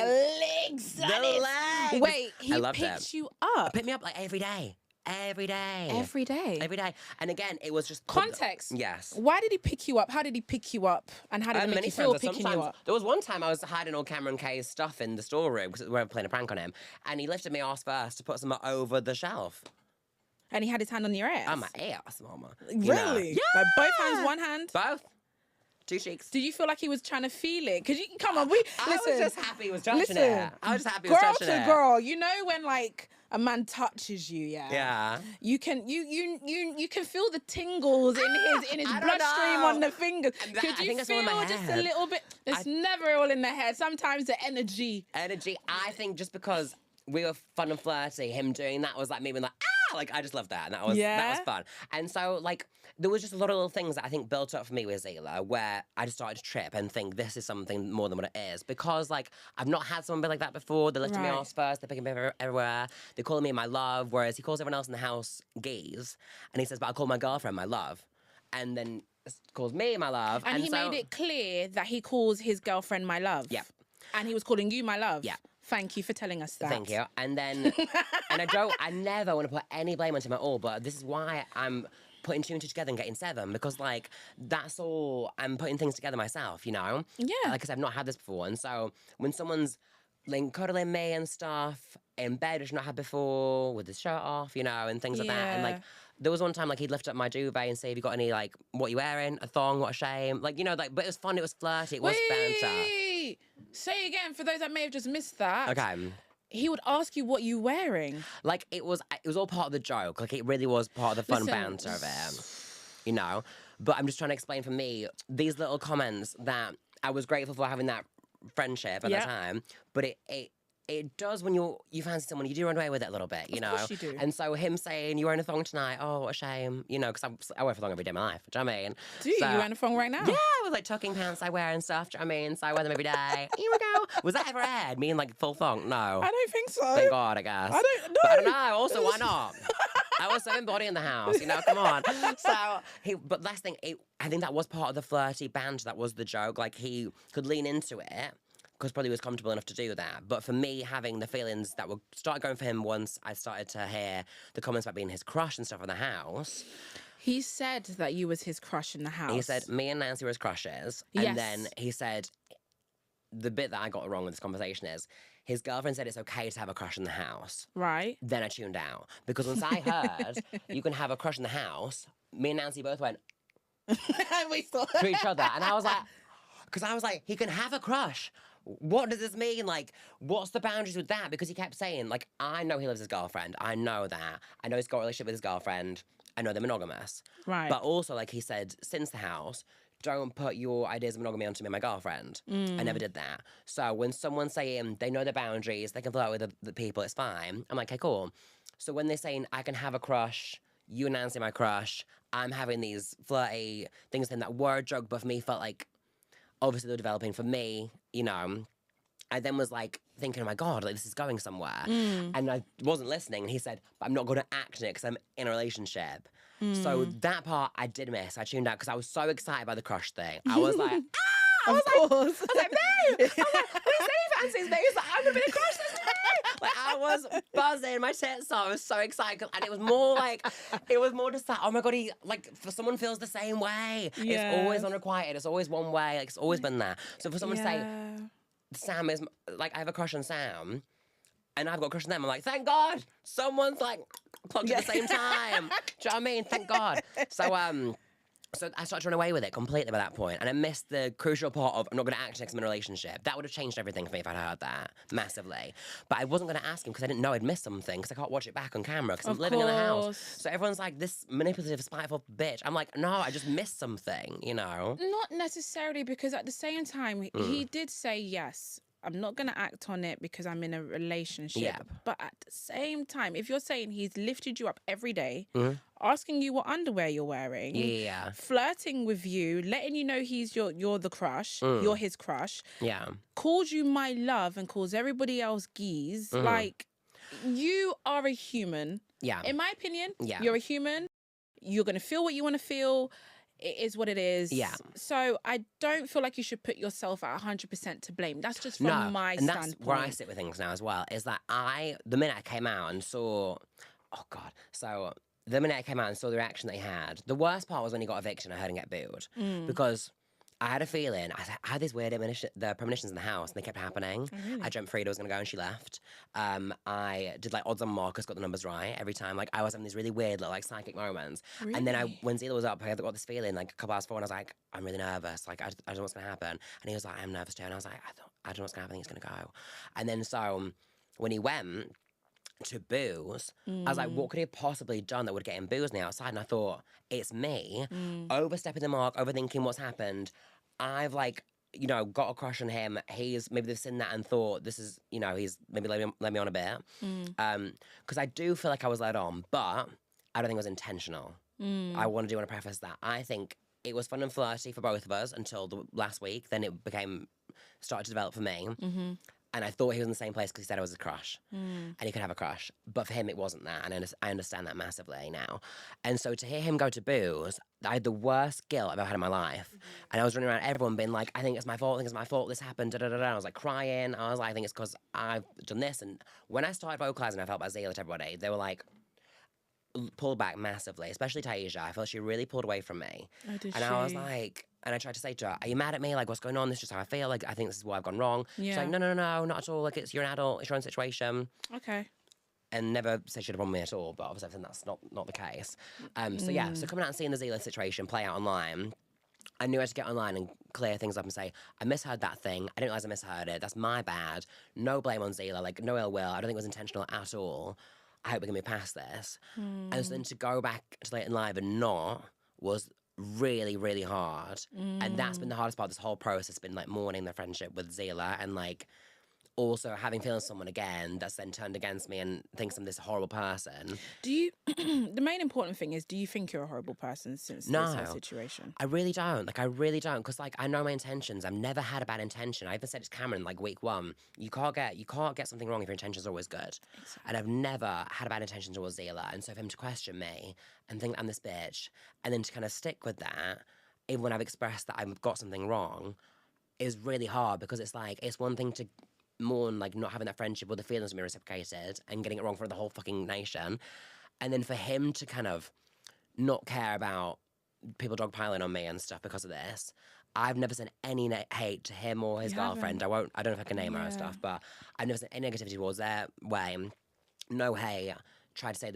legs. The legs. Wait, he I loved picked it. you up Pick me up like every day. Every day. every day. Every day. And again, it was just Context. Yes. Why did he pick you up? How did he pick you up? And how did it make Many you feel times, picking you sometimes, up? there was one time I was hiding all Cameron K's stuff in the storeroom because we were playing a prank on him, and he lifted me ass first to put some over the shelf. And he had his hand on your ass. On my ass, mama. Really? Yeah. Like both hands, one hand? Both. Two cheeks. Did you feel like he was trying to feel it? Because come on, listen. I was just happy he was touching it. I was just happy he girl was touching to it. girl, you know when like a man touches you, Yeah. you can feel the tingles in his I don't bloodstream know. on the fingers. And that- Could I you think it's all feel in my just a head. little bit? It's never all in the head. Sometimes the energy. Energy. I think just because we were fun and flirty, him doing that was like me being like, like I just loved that. And that was fun. And so like there was just a lot of little things that I think built up for me with Zila where I just started to trip and think this is something more than what it is. Because like I've not had someone be like that before. They're lifting me Right. off first, they're picking me everywhere. They're calling me my love, whereas he calls everyone else in the house geese. And he says, but I'll call my girlfriend my love. And then calls me my love. And he so, made it clear that he calls his girlfriend my love. Yeah. And he was calling you my love. Yeah. Thank you for telling us that. Thank you. And then, and I never want to put any blame on him at all, but this is why I'm putting two and two together and getting seven, because like, that's all, I'm putting things together myself, Yeah. Like I said, I've not had this before. And so when someone's like cuddling me and stuff in bed, which I've not had before, with his shirt off, and things like that. And like, Yeah. there was one time like he'd lift up my duvet and say, have you got any like, what you wearing? A thong, what a shame. Like, but it was fun, it was flirty, it was banter. Wait! Say again for those that may have just missed that. Okay. He would ask you what you wearing. Like, it was all part of the joke. Like, it really was part of the fun Listen. banter of it, But I'm just trying to explain for me, these little comments that I was grateful for having that friendship at Yeah. the time, but it does when you fancy someone, you do run away with it a little bit, Of course you do. And so him saying, you're wearing a thong tonight, oh, what a shame, because I wear a thong every day of my life, do you know what I mean? Do you? So- You wearing a phone right now? Yeah, with like tucking pants I wear and stuff, do you know what I mean? So I wear them every day. Here we go. Was that ever aired? Me in like full thong? No. I don't think so. Thank God, I guess. I don't know. But I don't know. Also, why not? I was so body in the house, come on. So, but last thing, I think that was part of the flirty banter. That was the joke. Like, he could lean into it because probably was comfortable enough to do that. But for me, having the feelings that would start going for him once I started to hear the comments about being his crush and stuff in the house. He said that you was his crush in the house. He said me and Nancy were his crushes. And Yes. then he said, the bit that I got wrong with this conversation is, his girlfriend said it's okay to have a crush in the house. Right. Then I tuned out. Because once I heard you can have a crush in the house, me and Nancy both went We saw to each other. And I was like, he can have a crush. What does this mean? Like, what's the boundaries with that? Because he kept saying, like, I know he loves his girlfriend. I know that. I know he's got a relationship with his girlfriend. I know they're monogamous. Right. But also, like he said, since the house, don't put your ideas of monogamy onto me and my girlfriend. I never did that. So when someone's saying they know their boundaries, they can flirt with the people, it's fine. I'm like, okay, cool. So when they're saying I can have a crush, you and Nancy my crush, I'm having these flirty things in that were a joke, but for me felt like obviously they were developing for me, you know. I then was like thinking, oh my God, like this is going somewhere. And I wasn't listening. And he said, but I'm not going to act on it because I'm in a relationship. So that part I did miss. I tuned out because I was so excited by the crush thing. I was like, I was like, babe. I was like, when he said he fancies me, he was like, I'm going to be the crush this day. Like, I was buzzing, my tits off. I was so excited. And it was more like, just like, oh my God, he, like, for someone feels the same way. Yeah. It's always unrequited. It's always one way. Like, it's always been there. So for someone to say, Sam is, like, I have a crush on Sam, and I've got a crush on them. I'm like, thank God, someone's, like, plugged at the same time. Do you know what I mean? Thank God. So I started to run away with it completely by that point, and I missed the crucial part of I'm not going to act next in a relationship. That would have changed everything for me if I'd heard that, massively. But I wasn't going to ask him because I didn't know I'd missed something because I can't watch it back on camera because I'm living in the house. So everyone's like, this manipulative, spiteful bitch. I'm like, no, I just missed something, you know? Not necessarily, because at the same time, he did say, yes, I'm not going to act on it because I'm in a relationship. Yeah. But at the same time, if you're saying he's lifted you up every day, asking you what underwear you're wearing, flirting with you, letting you know you're the crush, you're his crush, calls you my love and calls everybody else geese, like, you are a human. Yeah. In my opinion, you're a human. You're going to feel what you want to feel. It is what it is. Yeah. So I don't feel like you should put yourself at 100% to blame. That's just from my standpoint. And that's where I sit with things now as well, is that the minute I came out and saw, oh God, so the minute I came out and saw the reaction that he had, the worst part was when he got evicted and I heard him get booed. Because I had a feeling, I had these weird premonitions in the house, and they kept happening. Oh, really? I dreamt Frida was going to go and she left. I did like odds on Marcus, got the numbers right every time. Like I was having these really weird little like psychic moments. Really? And then when Zila was up, I got this feeling like a couple hours before, and I was like, I'm really nervous. Like I don't know what's going to happen. And he was like, I'm nervous too. And I was like, I don't know what's going to happen. I think he's going to go. And then so when he went to booze, I was like, what could he have possibly done that would get him booze on the outside? And I thought, it's me, overstepping the mark, overthinking what's happened. I've like, you know, got a crush on him. Maybe they've seen that and thought this is, you know, he's maybe let me on a bit. Because I do feel like I was led on, but I don't think it was intentional. I do want to preface that. I think it was fun and flirty for both of us until the last week. Then it started to develop for me. And I thought he was in the same place because he said I was a crush. And he could have a crush. But for him, it wasn't that. And I understand that massively now. And so to hear him go to booze, I had the worst guilt I've ever had in my life. And I was running around everyone being like, I think it's my fault, this happened, da-da-da-da. I was like crying. I was like, I think it's because I've done this. And when I started vocalising, I felt about Zila to everybody. They were like, pulled back massively, especially Taisha. I felt she really pulled away from me. Oh, did she? I was like, and I tried to say to her, are you mad at me? Like, what's going on? This is just how I feel. Like, I think this is why I've gone wrong. She's like, no, not at all. Like, you're an adult. It's your own situation. Okay. And never said she'd have wronged me at all. But obviously, I think that's not the case. So coming out and seeing the Zila situation play out online, I knew I had to get online and clear things up and say, I misheard that thing. I didn't realise I misheard it. That's my bad. No blame on Zila. Like, no ill will. I don't think it was intentional at all. I hope we're going to be past this. And so then to go back to Late and Live and not was really, really hard. And that's been the hardest part of this whole process, been like mourning the friendship with Zila and like also having feelings for someone again that's then turned against me and thinks I'm this horrible person. Do you, the main important thing is, do you think you're a horrible person since this whole situation? I really don't. Like, I really don't. Because, like, I know my intentions. I've never had a bad intention. I even said to Cameron, like, week one, you can't get something wrong if your intentions are always good. Exactly. And I've never had a bad intention towards Zila. And so for him to question me and think I'm this bitch, and then to kind of stick with that, even when I've expressed that I've got something wrong, is really hard because it's like, it's one thing to mourn like not having that friendship or the feelings being reciprocated and getting it wrong for the whole fucking nation, and then for him to kind of not care about people dogpiling on me and stuff because of this. I've never sent any hate to him or his girlfriend. I don't know if I can name her and stuff, but I've never sent any negativity towards their way. No hate. Try to say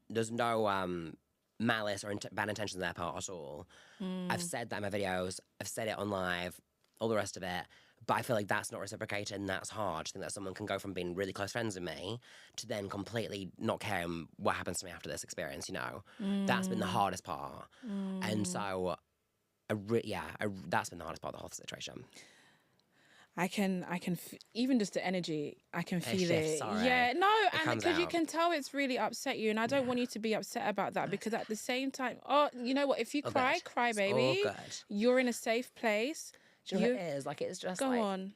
there's no malice or bad intentions on their part at all. I've said that in my videos. I've said it on live, all the rest of it. But I feel like that's not reciprocated and that's hard. I think that someone can go from being really close friends with me to then completely not caring what happens to me after this experience, you know? That's been the hardest part. And so, that's been the hardest part of the whole situation. I can even just the energy, I can feel it. Sorry. Yeah, no, and because you can tell it's really upset you, and I don't want you to be upset about that because at the same time, you know what? If you cry, baby. You're in a safe place. Do you know what it is? Like, it's just Go like... on.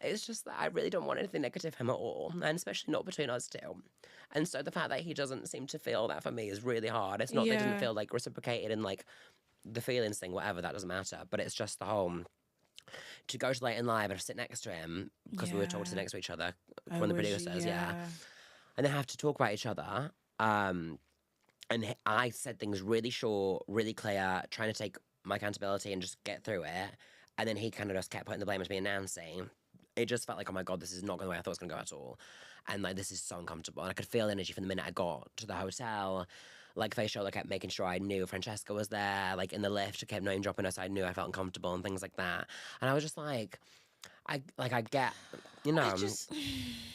It's just that I really don't want anything negative him at all, and especially not between us two. And so the fact that he doesn't seem to feel that for me is really hard. It's not that he didn't feel like reciprocated in like the feelings thing, whatever, that doesn't matter. But it's just the whole to go to Late and Live and sit next to him because we were told to sit next to each other from the producers, and they have to talk about each other. And I said things really short, really clear, trying to take my accountability and just get through it. And then he kind of just kept putting the blame on me and Nancy. It just felt like, oh my God, this is not going the way I thought it was going to go at all. And like, this is so uncomfortable. And I could feel the energy from the minute I got to the hotel. Like, Facial, I kept making sure I knew Francesca was there. Like, in the lift, I kept name dropping her so I knew I felt uncomfortable and things like that. And I was just like, I get, you know,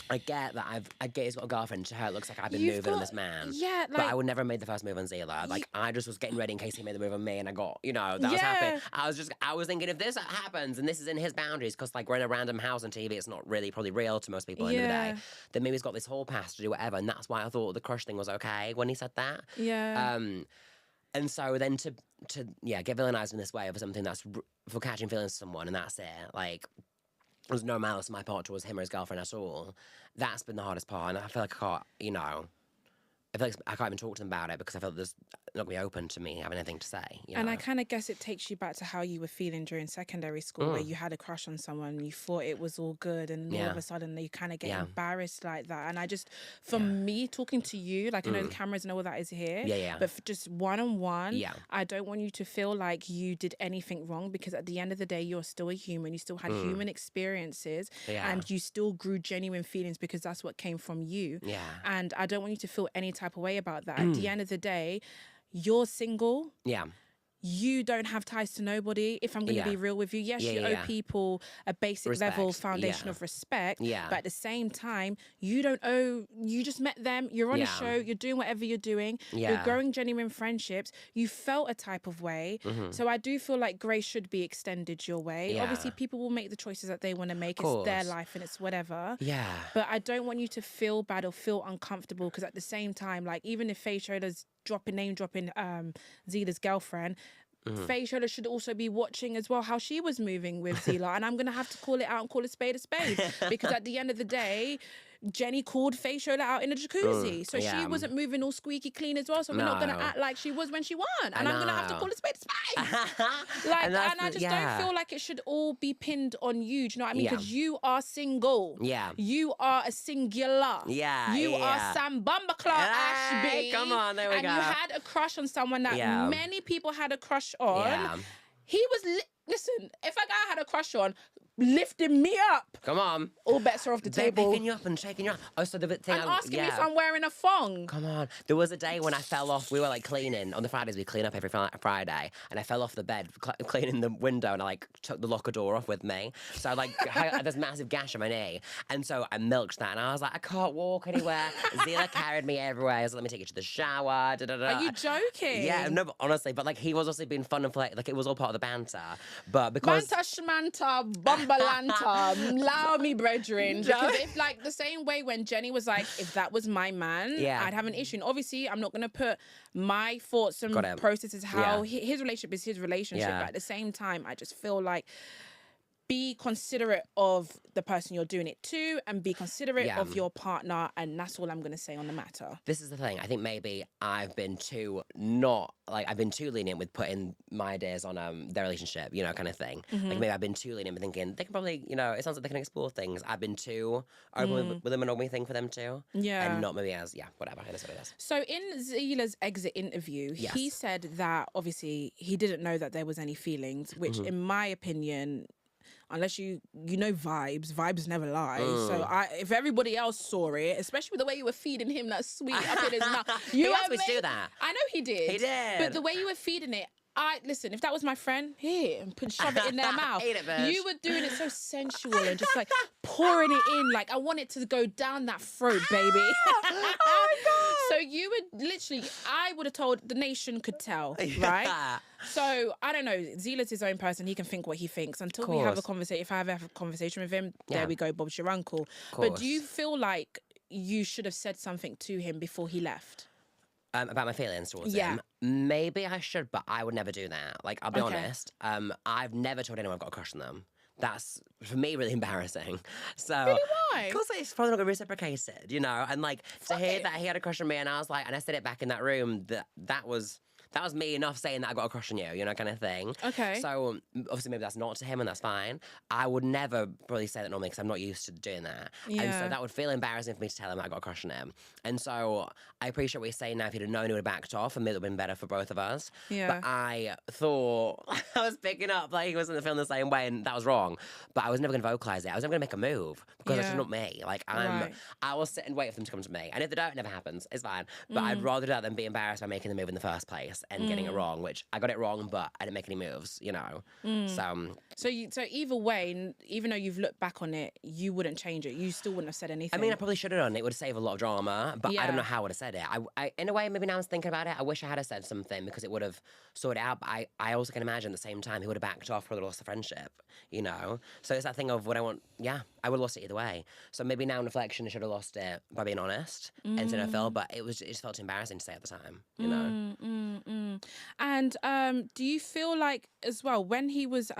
I get that I get he's got a girlfriend. To her, it looks like I've been moving on this man. Yeah, like, but I would never have made the first move on Zila. Like, I just was getting ready in case he made the move on me, and I got, you know, that was happening. I was thinking, if this happens and this is in his boundaries, because like we're in a random house on TV, it's not really probably real to most people at the end of the day. Then maybe he's got this whole pass to do whatever, and that's why I thought the crush thing was okay when he said that. Yeah. And so then to get villainized in this way over something that's for catching feelings to someone, and that's it. Like, there's no malice on my part towards him or his girlfriend at all. That's been the hardest part, and I feel like I can't, you know, I feel like I can't even talk to them about it because I feel like there's not going to be open to me having anything to say. You know? And I kind of guess it takes you back to how you were feeling during secondary school, where you had a crush on someone and you thought it was all good, and all of a sudden you kind of get embarrassed like that. And I just, for me, talking to you, like I know the cameras and all that is here, but for just one-on-one, I don't want you to feel like you did anything wrong, because at the end of the day, you're still a human. You still had human experiences, and you still grew genuine feelings because that's what came from you. And I don't want you to feel any type of way about that. At the end of the day, you're single. You don't have ties to nobody. If I'm going to be real with you, yes, you owe people a basic level foundation of respect. But at the same time, you don't owe, you just met them, you're on a show, you're doing whatever you're doing, you're growing genuine friendships, you felt a type of way. So I do feel like grace should be extended your way. Obviously, people will make the choices that they want to make. It's their life and it's whatever. But I don't want you to feel bad or feel uncomfortable, because at the same time, like, even if Faye Schroeder's name dropping Zila's girlfriend, Faye Schroeder should also be watching as well how she was moving with Zila. And I'm going to have to call it out and call a spade, because at the end of the day, Jenny called Faye Schroeder out in a jacuzzi. So she wasn't moving all squeaky clean as well. So we're not going to act like she was when she won. And I'm going to have to call a spade. Like, and I just don't feel like it should all be pinned on you. Do you know what I mean? Because you are single. You are a singular. You are Sam Ashby. Come on, there we go. And you had a crush on someone that many people had a crush on. He was, listen, if a guy had a crush on, lifting me up. Come on. All bets are off the table. Picking you up and shaking you up. Oh, so the thing... And asking me if I'm wearing a thong. Come on. There was a day when I fell off. We were, like, cleaning. On the Fridays, we clean up every Friday. And I fell off the bed, cleaning the window, and I, like, took the locker door off with me. So, I, like, had this massive gash on my knee. And so I milked that, and I was like, I can't walk anywhere. Zila carried me everywhere. So let me take you to the shower. Are you joking? Yeah, no, but honestly. But, like, he was also being fun and play. Like, it was all part of the banter. But because... Banta, shmanta, bumbalanta, allow me, brethren. Because if, like, the same way when Jenny was like, if that was my man, I'd have an issue. And obviously, I'm not going to put my thoughts and processes how his relationship is his relationship. But at the same time, I just feel like, be considerate of the person you're doing it to, and be considerate of your partner, and that's all I'm going to say on the matter. This is the thing. I think maybe I've been too lenient with putting my ideas on their relationship, you know, kind of thing. Like, maybe I've been too lenient with thinking they can probably, you know, it sounds like they can explore things. I've been too open with a monogamy thing for them too. And not maybe as, whatever. It is what it is. So in Zila's exit interview, he said that obviously he didn't know that there was any feelings, which in my opinion, unless you know vibes never lie. So if everybody else saw it, especially with the way you were feeding him that sweet up in his mouth, he asked me to do that. I know he did. He did. But the way you were feeding it, listen, if that was my friend, here, and shove it in their mouth. Eat it, bitch. You were doing it so sensual and just like pouring it in. Like, I want it to go down that throat, baby. Oh my God. So you would literally, I would have told, the nation could tell, right? So, I don't know, Zila's his own person. He can think what he thinks. Until we have a conversation, if I ever have a conversation with him, there we go, Bob's your uncle. But do you feel like you should have said something to him before he left? About my feelings towards Yeah. him. Maybe I should, but I would never do that. Like, I'll be Okay. honest. I've never told anyone I've got a crush on them. That's, for me, really embarrassing. So, Really, why? Because it's probably not going to be reciprocated, you know? And, like, to hear that he had a crush on me, and I was like, and I said it back in that room, that was me enough saying that I got a crush on you, kind of thing. Okay. So, obviously, maybe that's not to him, and that's fine. I would never probably say that normally because I'm not used to doing that. And Yeah. so that would feel embarrassing for me to tell him that I got a crush on him. And so I appreciate what you're saying now. If he'd have known, he would have backed off, and maybe it would have been better for both of us. Yeah. But I thought I was picking up like he wasn't feeling the same way, and that was wrong. But I was never going to vocalize it. I was never going to make a move because that's Yeah. just not me. Like, Right. I will sit and wait for them to come to me. And if they don't, it never happens. It's fine. But I'd rather do that than be embarrassed by making the move in the first place and getting it wrong, which I got it wrong, but I didn't make any moves, So, So either way, even though you've looked back on it, you wouldn't change it. You still wouldn't have said anything. I mean, I probably should have done it. It would save a lot of drama, but I Yeah. don't know how I would have said it. I, in a way, maybe now I was thinking about it, I wish I had said something because it would have sorted it out. But I also can imagine at the same time he would have backed off, probably lost the friendship, So it's that thing of what I want. Yeah, I would have lost it either way. So maybe now in reflection, I should have lost it by being honest and saying I felt. But it just felt embarrassing to say at the time, And do you feel like as well when he was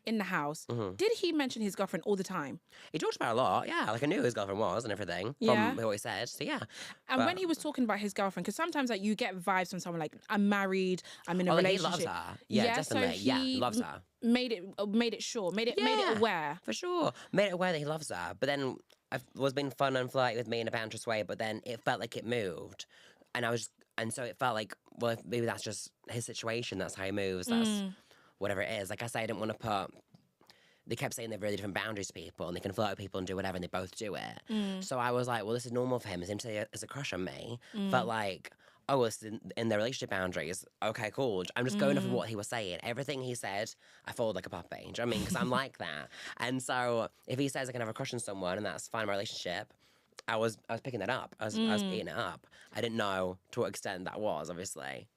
in the house, did he mention his girlfriend all the time? He talked about it a lot, yeah. Like I knew who his girlfriend was and everything Yeah. from what he said. So yeah. And when he was talking about his girlfriend, because sometimes like you get vibes from someone like I'm married, I'm in a like, relationship. he loves her. Yeah, definitely. So Yeah, he loves her. Made it sure, made it aware. For sure. Made it aware that he loves her. But then I was being fun and flirty with me in a banterous way, but then it felt like it moved. And so it felt like, well, maybe that's just his situation. That's how he moves. That's whatever it is. Like I say, I didn't want to put... They kept saying they have really different boundaries to people and they can flirt with people and do whatever and they both do it. So I was like, well, this is normal for him. Him to say there's a crush on me. Felt like, oh, it's in their relationship boundaries. Okay, cool. I'm just going off of what he was saying. Everything he said, I followed like a puppy. Do you know what I mean? Because I'm like that. And so if he says I can have a crush on someone and that's fine in my relationship, I was picking that up. I was eating it up. I didn't know to what extent that was, obviously.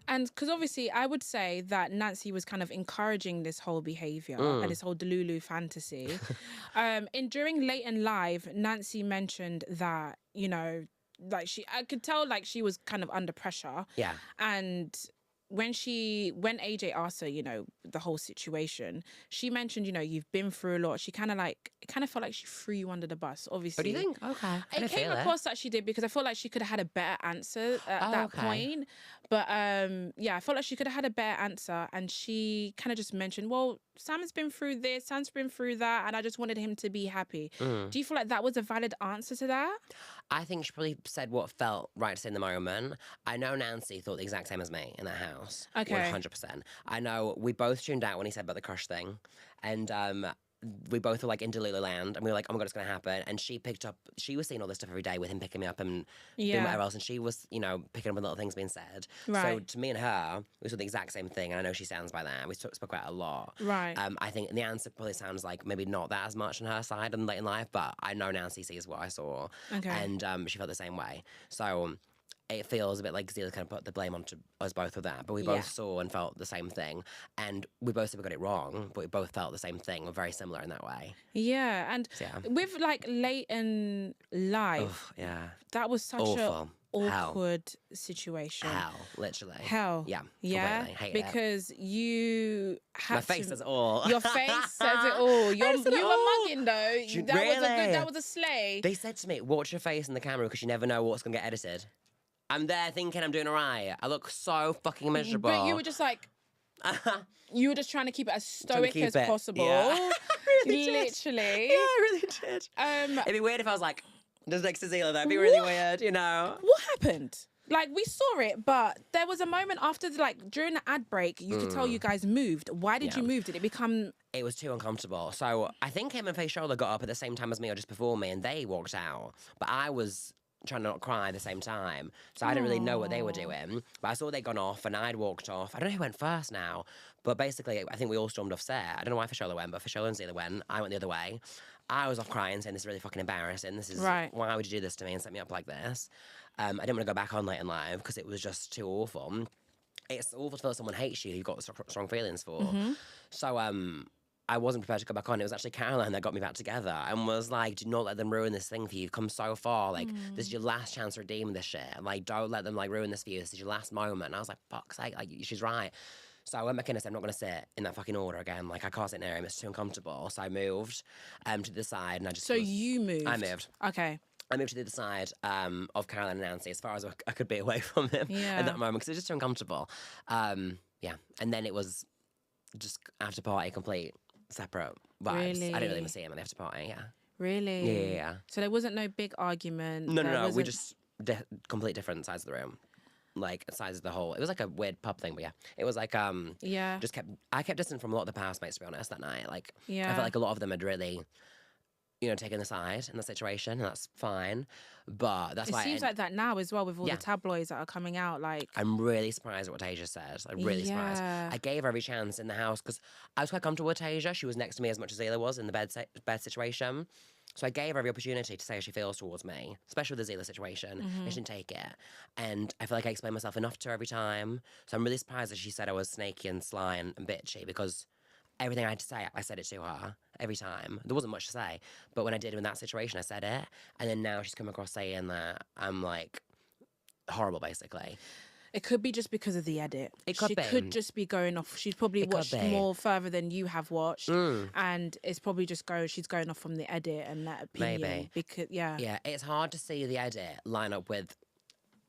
And because obviously I would say that Nancy was kind of encouraging this whole behaviour and this whole Delulu fantasy. During Late and Live, Nancy mentioned that, like I could tell like she was kind of under pressure. Yeah. And when AJ asked her, the whole situation, she mentioned, you've been through a lot. She kind of felt like she threw you under the bus, obviously. What do you think? Okay. It came across that she did because I felt like she could have had a better answer at that point. But I felt like she could have had a better answer. And she kind of just mentioned, well, Sam's been through this, Sam's been through that, and I just wanted him to be happy. Do you feel like that was a valid answer to that? I think she probably said what felt right to say in the moment. I know Nancy thought the exact same as me in that house. Okay. 100%. I know we both tuned out when he said about the crush thing. And we both were like in Delulu land and we were like, oh my God, it's going to happen. And she was seeing all this stuff every day with him picking me up and doing whatever else. And she was, picking up on little things being said. Right. So to me and her, we saw the exact same thing. And I know she stands by that. We spoke about it a lot. Right. I think the answer probably sounds like maybe not that as much on her side and late in life, but I know Nancy sees what I saw. Okay. And she felt the same way. So it feels a bit like Zila kind of put the blame onto us both with that. But we both saw and felt the same thing. And we both said we got it wrong, but we both felt the same thing. We're very similar in that way. Yeah. And with like Late and Live, that was such a awkward situation. Hell, literally. Hell. Yeah. Yeah. Hate because you had my face says it all. Your face says it all. You were mugging though. Really? That was a slay. They said to me, watch your face in the camera because you never know what's going to get edited. I'm there thinking I'm doing all right. I look so fucking miserable. But you were just like, you were just trying to keep it as stoic as possible. Yeah. Literally. Yeah, I really did. It'd be weird if I was like, just next to Zila. That'd be really weird, What happened? Like, we saw it, but there was a moment after, during the ad break, you could tell you guys moved. Why did you move? Did it become... It was too uncomfortable. So I think him and Faye Shoulder got up at the same time as me or just before me, and they walked out. But I was trying to not cry at the same time. So I didn't really know what they were doing. But I saw they'd gone off and I'd walked off. I don't know who went first now. But basically, I think we all stormed off set. I don't know why Fashola went, but Fashola and Zila went. I went the other way. I was off crying, saying this is really fucking embarrassing. This is why would you do this to me and set me up like this? I didn't want to go back on Late and Live because it was just too awful. It's awful to feel someone hates you, you've got strong feelings for. So I wasn't prepared to go back on. It was actually Caroline that got me back together and was like, do not let them ruin this thing for you. You've come so far. Like, this is your last chance to redeem this shit. Like, don't let them, like, ruin this for you. This is your last moment. And I was like, fuck's sake, like, she's right. So I went back in and said, I'm not going to sit in that fucking order again. Like, I can't sit near him. It's too uncomfortable. So I moved to the side and I just... So you moved? I moved. Okay. I moved to the other side of Caroline and Nancy as far as I could be away from him at that moment because it was just too uncomfortable. Yeah. And then it was just after party, complete separate vibes. Really? I didn't really even see him at the after party, yeah. Really? Yeah. So there wasn't no big argument? No. We just complete different sides of the room. Like, sides of the whole... It was like a weird pub thing, but yeah. It was like, I kept distant from a lot of the housemates, to be honest, that night. Like, I felt like a lot of them had really... taking the side in the situation, and that's fine. But that's why... It seems like that now as well with all the tabloids that are coming out, like... I'm really surprised at what Tasia said. I'm really surprised. I gave her every chance in the house because I was quite comfortable with Tasia. She was next to me as much as Zila was in the bed situation. So I gave her every opportunity to say how she feels towards me, especially with the Zila situation. And she didn't take it. And I feel like I explained myself enough to her every time. So I'm really surprised that she said I was snaky and sly and bitchy because... Everything I had to say, I said it to her every time. There wasn't much to say. But when I did in that situation, I said it. And then now she's come across saying that I'm, like, horrible, basically. It could be just because of the edit. She could just be going off. She's probably watched more further than you have watched. And it's probably just she's going off from the edit and that opinion. Maybe. Because, Yeah, it's hard to see the edit line up with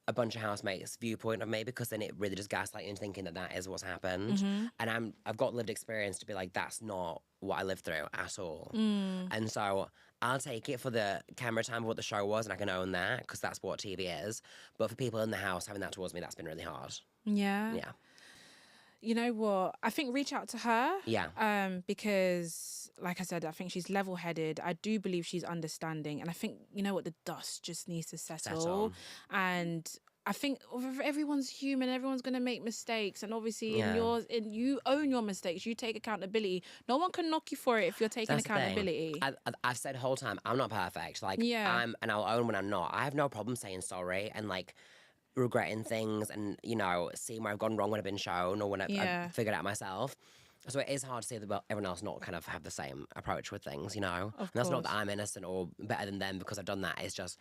a bunch of housemates' viewpoint of me because then it really just gaslights you into thinking that is what's happened. And I've got lived experience to be like, that's not what I lived through at all. And so I'll take it for the camera time of what the show was and I can own that because that's what TV is. But for people in the house having that towards me, that's been really hard. Yeah. You know what? I think reach out to her. Yeah. Because, like I said, I think she's level-headed. I do believe she's understanding. And I think, you know what, the dust just needs to settle. And I think everyone's human. Everyone's going to make mistakes. And obviously, you own your mistakes. You take accountability. No one can knock you for it if you're taking accountability. I've said the whole time, I'm not perfect. Like, and I'll own when I'm not. I have no problem saying sorry and, like, regretting things and, seeing where I've gone wrong when I've been shown or when I've figured out myself. So it is hard to see that everyone else not kind of have the same approach with things, And that's not that I'm innocent or better than them because I've done that. It's just,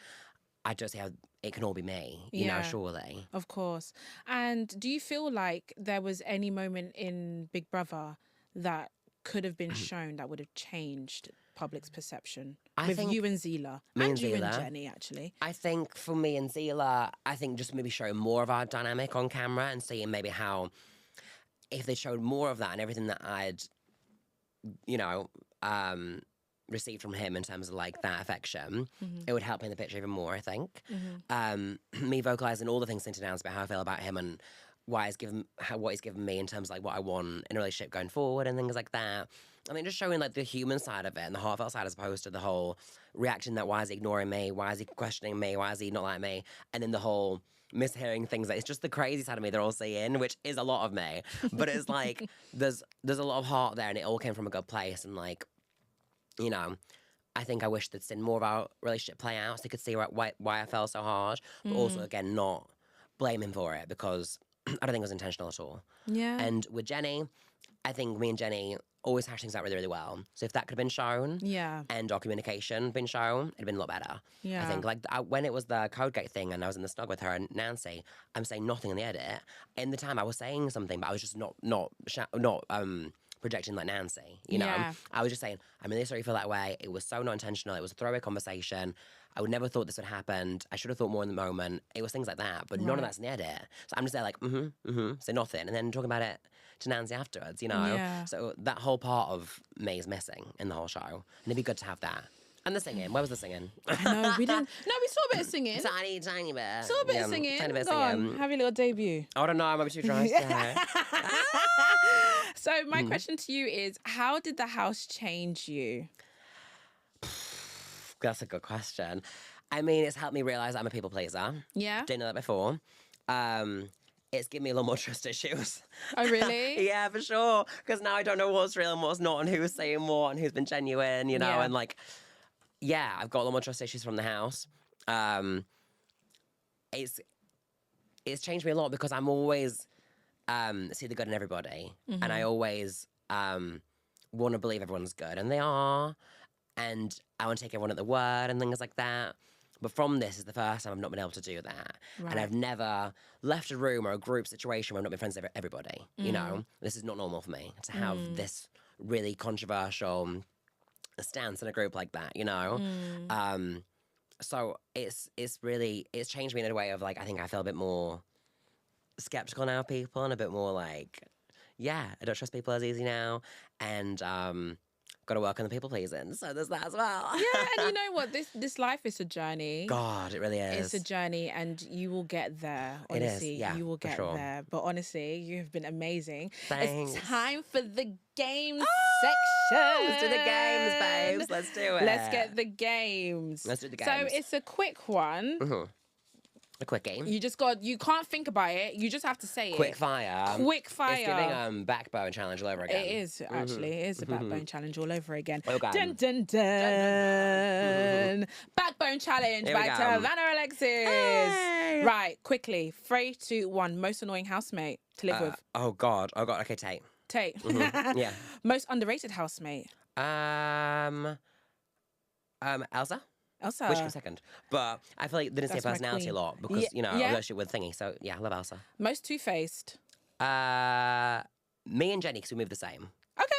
I don't see how it can all be me, surely. Of course. And do you feel like there was any moment in Big Brother that could have been shown that would have changed public's perception with you and Zila and you and Jenny, actually? I think for me and Zila, I think just maybe showing more of our dynamic on camera and seeing maybe how if they showed more of that and everything that I'd received from him in terms of like that affection, it would help paint the picture even more, I think. Me vocalising all the things Cynthia announced about how I feel about him and what he's given me in terms of like what I want in a relationship going forward and things like that. I mean, just showing like the human side of it and the heartfelt side as opposed to the whole reaction that why is he ignoring me? Why is he questioning me? Why is he not like me? And then the whole mishearing things that it's just the crazy side of me they're all seeing, which is a lot of me. But it's like there's a lot of heart there and it all came from a good place and like, I think I wish they'd seen more of our relationship play out so they could see why I fell so hard. But also, again, not blame him for it because I don't think it was intentional at all. Yeah. And with Jenny, I think me and Jenny always hash things out really, really well. So if that could have been shown and our communication been shown, it'd have been a lot better. Yeah. I think like when it was the Codegate thing and I was in the snug with her and Nancy, I'm saying nothing in the edit. In the time I was saying something, but I was just not projecting like Nancy, I was just saying, I'm really sorry you feel that way. It was so not intentional. It was a throwaway conversation. I would never thought this would happen. I should have thought more in the moment. It was things like that, but none of that's in the edit. So I'm just there like, say nothing. And then talking about it to Nancy afterwards, Yeah. So that whole part of me is missing in the whole show. And it'd be good to have that. And the singing. Where was the singing? I know, we didn't. No, we saw a bit of singing. Tiny bit. Saw a bit of singing. Tiny bit of singing. singing. Have your little debut. I don't know. I might be too dry. So my question to you is, how did the house change you? That's a good question. I mean, it's helped me realise I'm a people pleaser. Yeah. Didn't know that before. It's given me a lot more trust issues. Oh, really? Yeah, for sure. Because now I don't know what's real and what's not and who's saying what and who's been genuine, and like, yeah, I've got a lot more trust issues from the house. It's changed me a lot because I'm always see the good in everybody. And I always want to believe everyone's good, and they are. And I want to take everyone at the word and things like that. But from this is the first time I've not been able to do that. Right. And I've never left a room or a group situation where I've not been friends with everybody. You know, this is not normal for me to have this really controversial stance in a group like that, you know? So it's changed me in a way of like, I think I feel a bit more skeptical now of people and a bit more like, yeah, I don't trust people as easy now. And, got to work on the people pleasing, so there's that as well. Yeah, and you know what? This life is a journey. God, it really is. It's a journey, and you will get there. It is, Honestly, yeah, you will for get sure. there. But honestly, you have been amazing. Thanks. It's time for the games Oh, section. let's do the games, babes. Let's do it. Let's get the games. Let's do the So games. it's a quick one. A quick game. You can't think about it. You just have to say Quick it. fire. Quick fire. It's giving backbone challenge all over again. It is, actually. It is a backbone challenge all over again. Okay. Dun, dun, dun. Backbone challenge Here we by go. Tavanah Alexis. Hey. Right, quickly. 3, 2, 1. Most annoying housemate to live with. Oh God. Okay, Tate. Tate. Yeah. Most underrated housemate. Elsa? Elsa. Which was second. But I feel like they didn't say That's my personality a queen. lot because, Yeah, you know, yeah. although she with thingy. So yeah, I love Elsa. Most two-faced. Me and Jenny, because we move the same. Okay.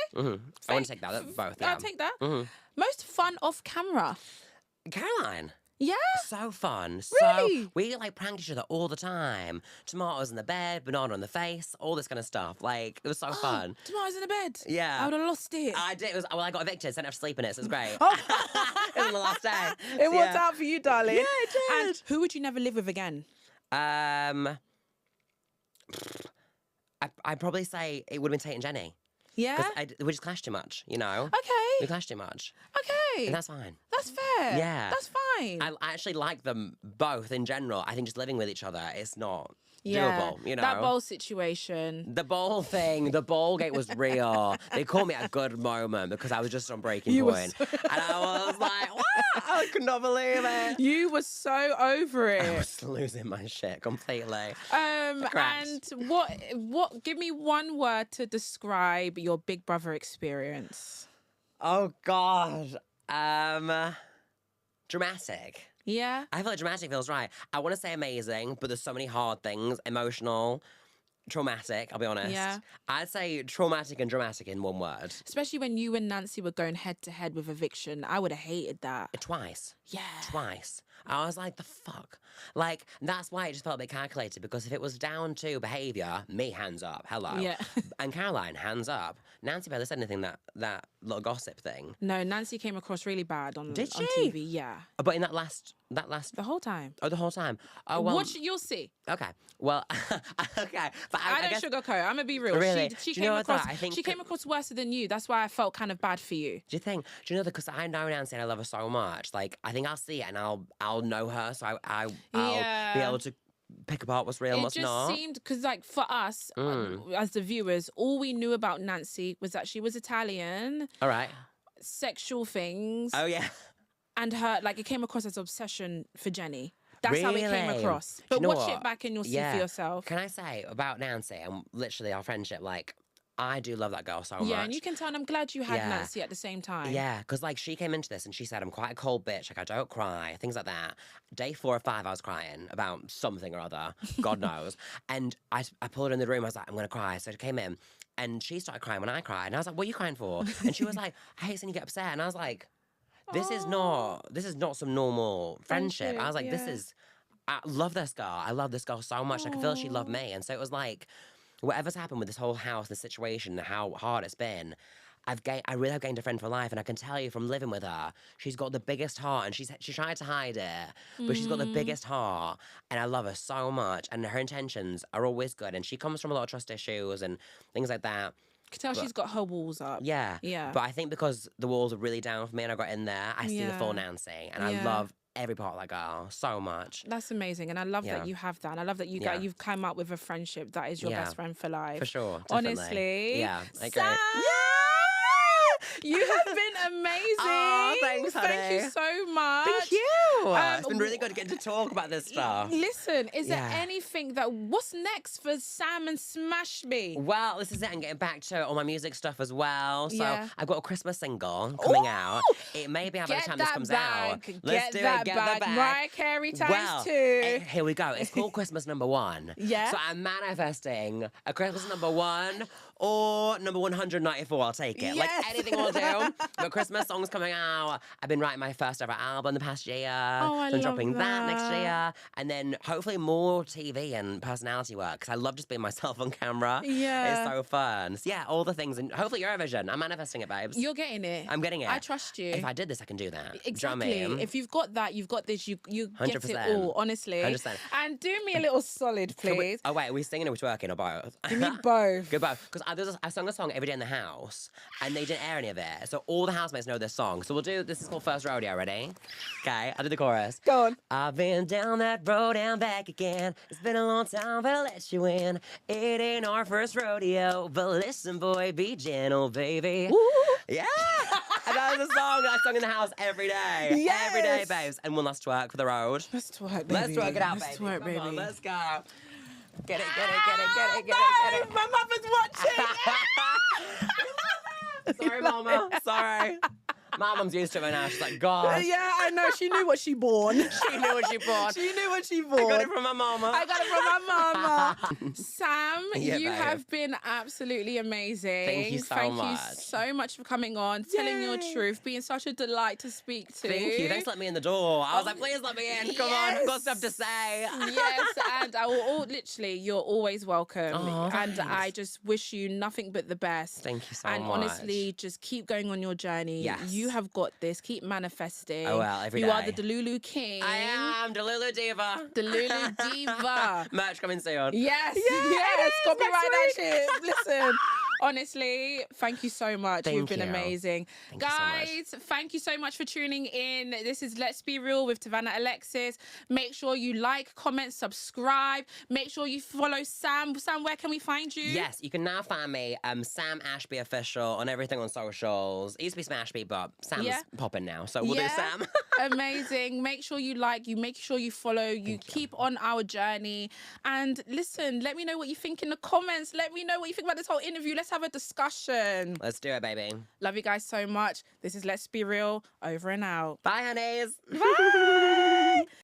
I want to take that. Both. Yeah. I'll take that. Most fun off camera. Caroline. Yeah. So fun. Really? So we like pranked each other all the time. Tomatoes in the bed, banana on the face, all this kind of stuff. Like it was so fun. Tomatoes in the bed. Yeah. I would have lost it. I did. It was, well, I got evicted, so I didn't have to sleep in it, so it was great. Oh. It was on the last day. It So, worked yeah. out for you, darling. Yeah, it did. And who would you never live with again? I'd probably say it would have been Tate and Jenny. Yeah. Because we just clashed too much, you know? We Okay. clashed too much. Okay. And that's fine. That's fair. Yeah. That's fine. I actually like them both in general. I think just living with each other is not yeah. doable, you know? That bowl situation. The bowl thing, the bowl gate was real. They called me at a good moment because I was just on breaking You were point. And I was like, what? I could not believe it. You were so over I it. was losing my shit completely. And crashed. what give me one word to describe your Big Brother experience. Oh, God. Dramatic. Yeah. I feel like dramatic feels right. I want to say amazing, but there's so many hard things. Emotional, traumatic, I'll be honest. Yeah. I'd say traumatic and dramatic in one word. Especially when you and Nancy were going head to head with eviction. I would have hated that. Twice. Yeah. Twice. I was like, the fuck? Like, that's why it just felt a bit calculated, because if it was down to behaviour, me, hands up, hello. Yeah. And Caroline, hands up. Nancy barely said anything, that little gossip thing. No, Nancy came across really bad on Did on she? TV. Yeah. But in that last... The whole time. Oh, the whole time? Oh, well... You'll see. Okay. Well, okay. But I don't guess, sugarcoat. I'm gonna be real. Really? She Do came you know what, across. though? I think She came across worse than you. That's why I felt kind of bad for you. Do you think? Do you know that? Because I know Nancy and I love her so much. Like, I think I'll see it and I'll know her, so I'll be able to pick apart what's real and what's not. It just seemed, because like for us as the viewers, all we knew about Nancy was that she was Italian, All right. sexual things, Oh yeah. and her like it came across as obsession for Jenny. That's how it came Really? across. Do you But know watch what? it back and you'll see Yeah. for yourself. Can I say about Nancy and literally our friendship? Like, I do love that girl so much. Yeah, and you can tell, and I'm glad you had Yeah. Nancy at the same time. Yeah, because like she came into this and she said, I'm quite a cold bitch. Like, I don't cry, things like that. Day 4 or 5, I was crying about something or other, God knows. And I pulled her in the room. I was like, I'm going to cry. So she came in and she started crying when I cried. And I was like, what are you crying for? And she was like, I hate seeing you get upset. And I was like, this is not some normal friendship. I was like, Friendship, I love this girl. I love this girl so much. I could feel she loved me. And so it was like, whatever's happened with this whole house, this situation, how hard it's been, I really have gained a friend for life. And I can tell you from living with her, she's got the biggest heart, and she tried to hide it, but she's got the biggest heart, and I love her so much. And her intentions are always good. And she comes from a lot of trust issues and things like that. You can tell she's got her walls up. Yeah. Yeah. But I think because the walls are really down for me and I got in there, I see the full Nancy. And I love every part of that girl so much. That's amazing, and I love that you have that. And I love that you've come up with a friendship that is your best friend for life. For sure, definitely. Honestly, Yeah, I agree. Sam, you have been amazing. Oh, thanks, honey. Thank you so much. Thank you. It's been really good to get to talk about this stuff. Listen, is there Yeah. anything what's next for Sam and Smashby? Well, this is it. I'm getting back to all my music stuff as well. So Yeah. I've got a Christmas single coming out. It may be out by the Get time this that comes bag. out. Let's Get do that it. Get bag. the bag. Mariah Carey times Well, two. here we go. It's called Christmas number 1. Yeah. So I'm manifesting a Christmas number 1 or number 194. I'll take it. Like Yes. anything will do. But Christmas songs coming out. I've been writing my first ever album the past year. Oh, I so I'm love dropping that next that. year. And then hopefully more TV and personality work because I love just being myself on camera. Yeah. It's so fun. So yeah, all the things. And hopefully Eurovision. I'm manifesting it, babes. You're getting it. I'm getting it. I trust you. If I did this, I can do that. Exactly. Do you know what I mean? If you've got that, you've got this. You get it 100%. all, honestly. 100%. And do me a little solid, please. Oh wait, are we singing or are we twerking or both? Give me both. Good both. Because I sung a song every day in the house and they didn't air any of it. So all the housemates know this song. So we'll do, this is called First Rodeo, ready? Okay, I'll do the chorus. Go on. I've been down that road and back again. It's been a long time, but I'll let you in. It ain't our first rodeo, but listen, boy, be gentle, baby. Ooh. Yeah! And that was a song that I sung in the house every day. Every day, Yes. babes. And one last twerk for the road. Let's twerk, baby. Let's twerk it out, Let's baby. twerk, Come baby. on, let's go. Get it, get it, get it, get it, get it, get it. My mother's watching. Sorry, Mama. Sorry. My mum's used to it now. She's like, God. Yeah, I know. She knew what she born. She knew what she bought. She knew what she I born. got it from my mama. I got it from my mama. Sam, Yeah, you babe. have been absolutely amazing. Thank you so Thank much. you so much for coming on, telling your Yay. truth, being such a delight to speak to. Thank you. Thanks for letting me in the door. I was like, please let me in. Come on. I've got stuff to say. Yes, and I will literally, you're always welcome. Oh, and thanks. I just wish you nothing but the best. Thank you so and much. honestly, just keep going on your journey. Yes. You have got this. Keep manifesting. Oh, well, every you are the day. Delulu King. I am Delulu Diva. Delulu Diva. Merch coming soon. Yes, Yes, yes. Copyright that next shit. Listen. Honestly, thank you so much. Thank You've been you. amazing. Thank you so much. Guys, thank you so much for tuning in. This is Let's Be Real with Tavanah Alexis. Make sure you like, comment, subscribe. Make sure you follow Sam. Sam, where can we find you? Yes, you can now find me, Sam Ashby Official, on everything on socials. It used to be Smashby, but Sam's Yeah. popping now, so we'll do Sam. Amazing. Make sure you like, make sure you follow, you keep on our journey. And listen, let me know what you think in the comments. Let me know what you think about this whole interview. Let's have a discussion. Let's do it, baby. Love you guys so much. This is Let's Be Real. Over and out. Bye, honeys. Bye.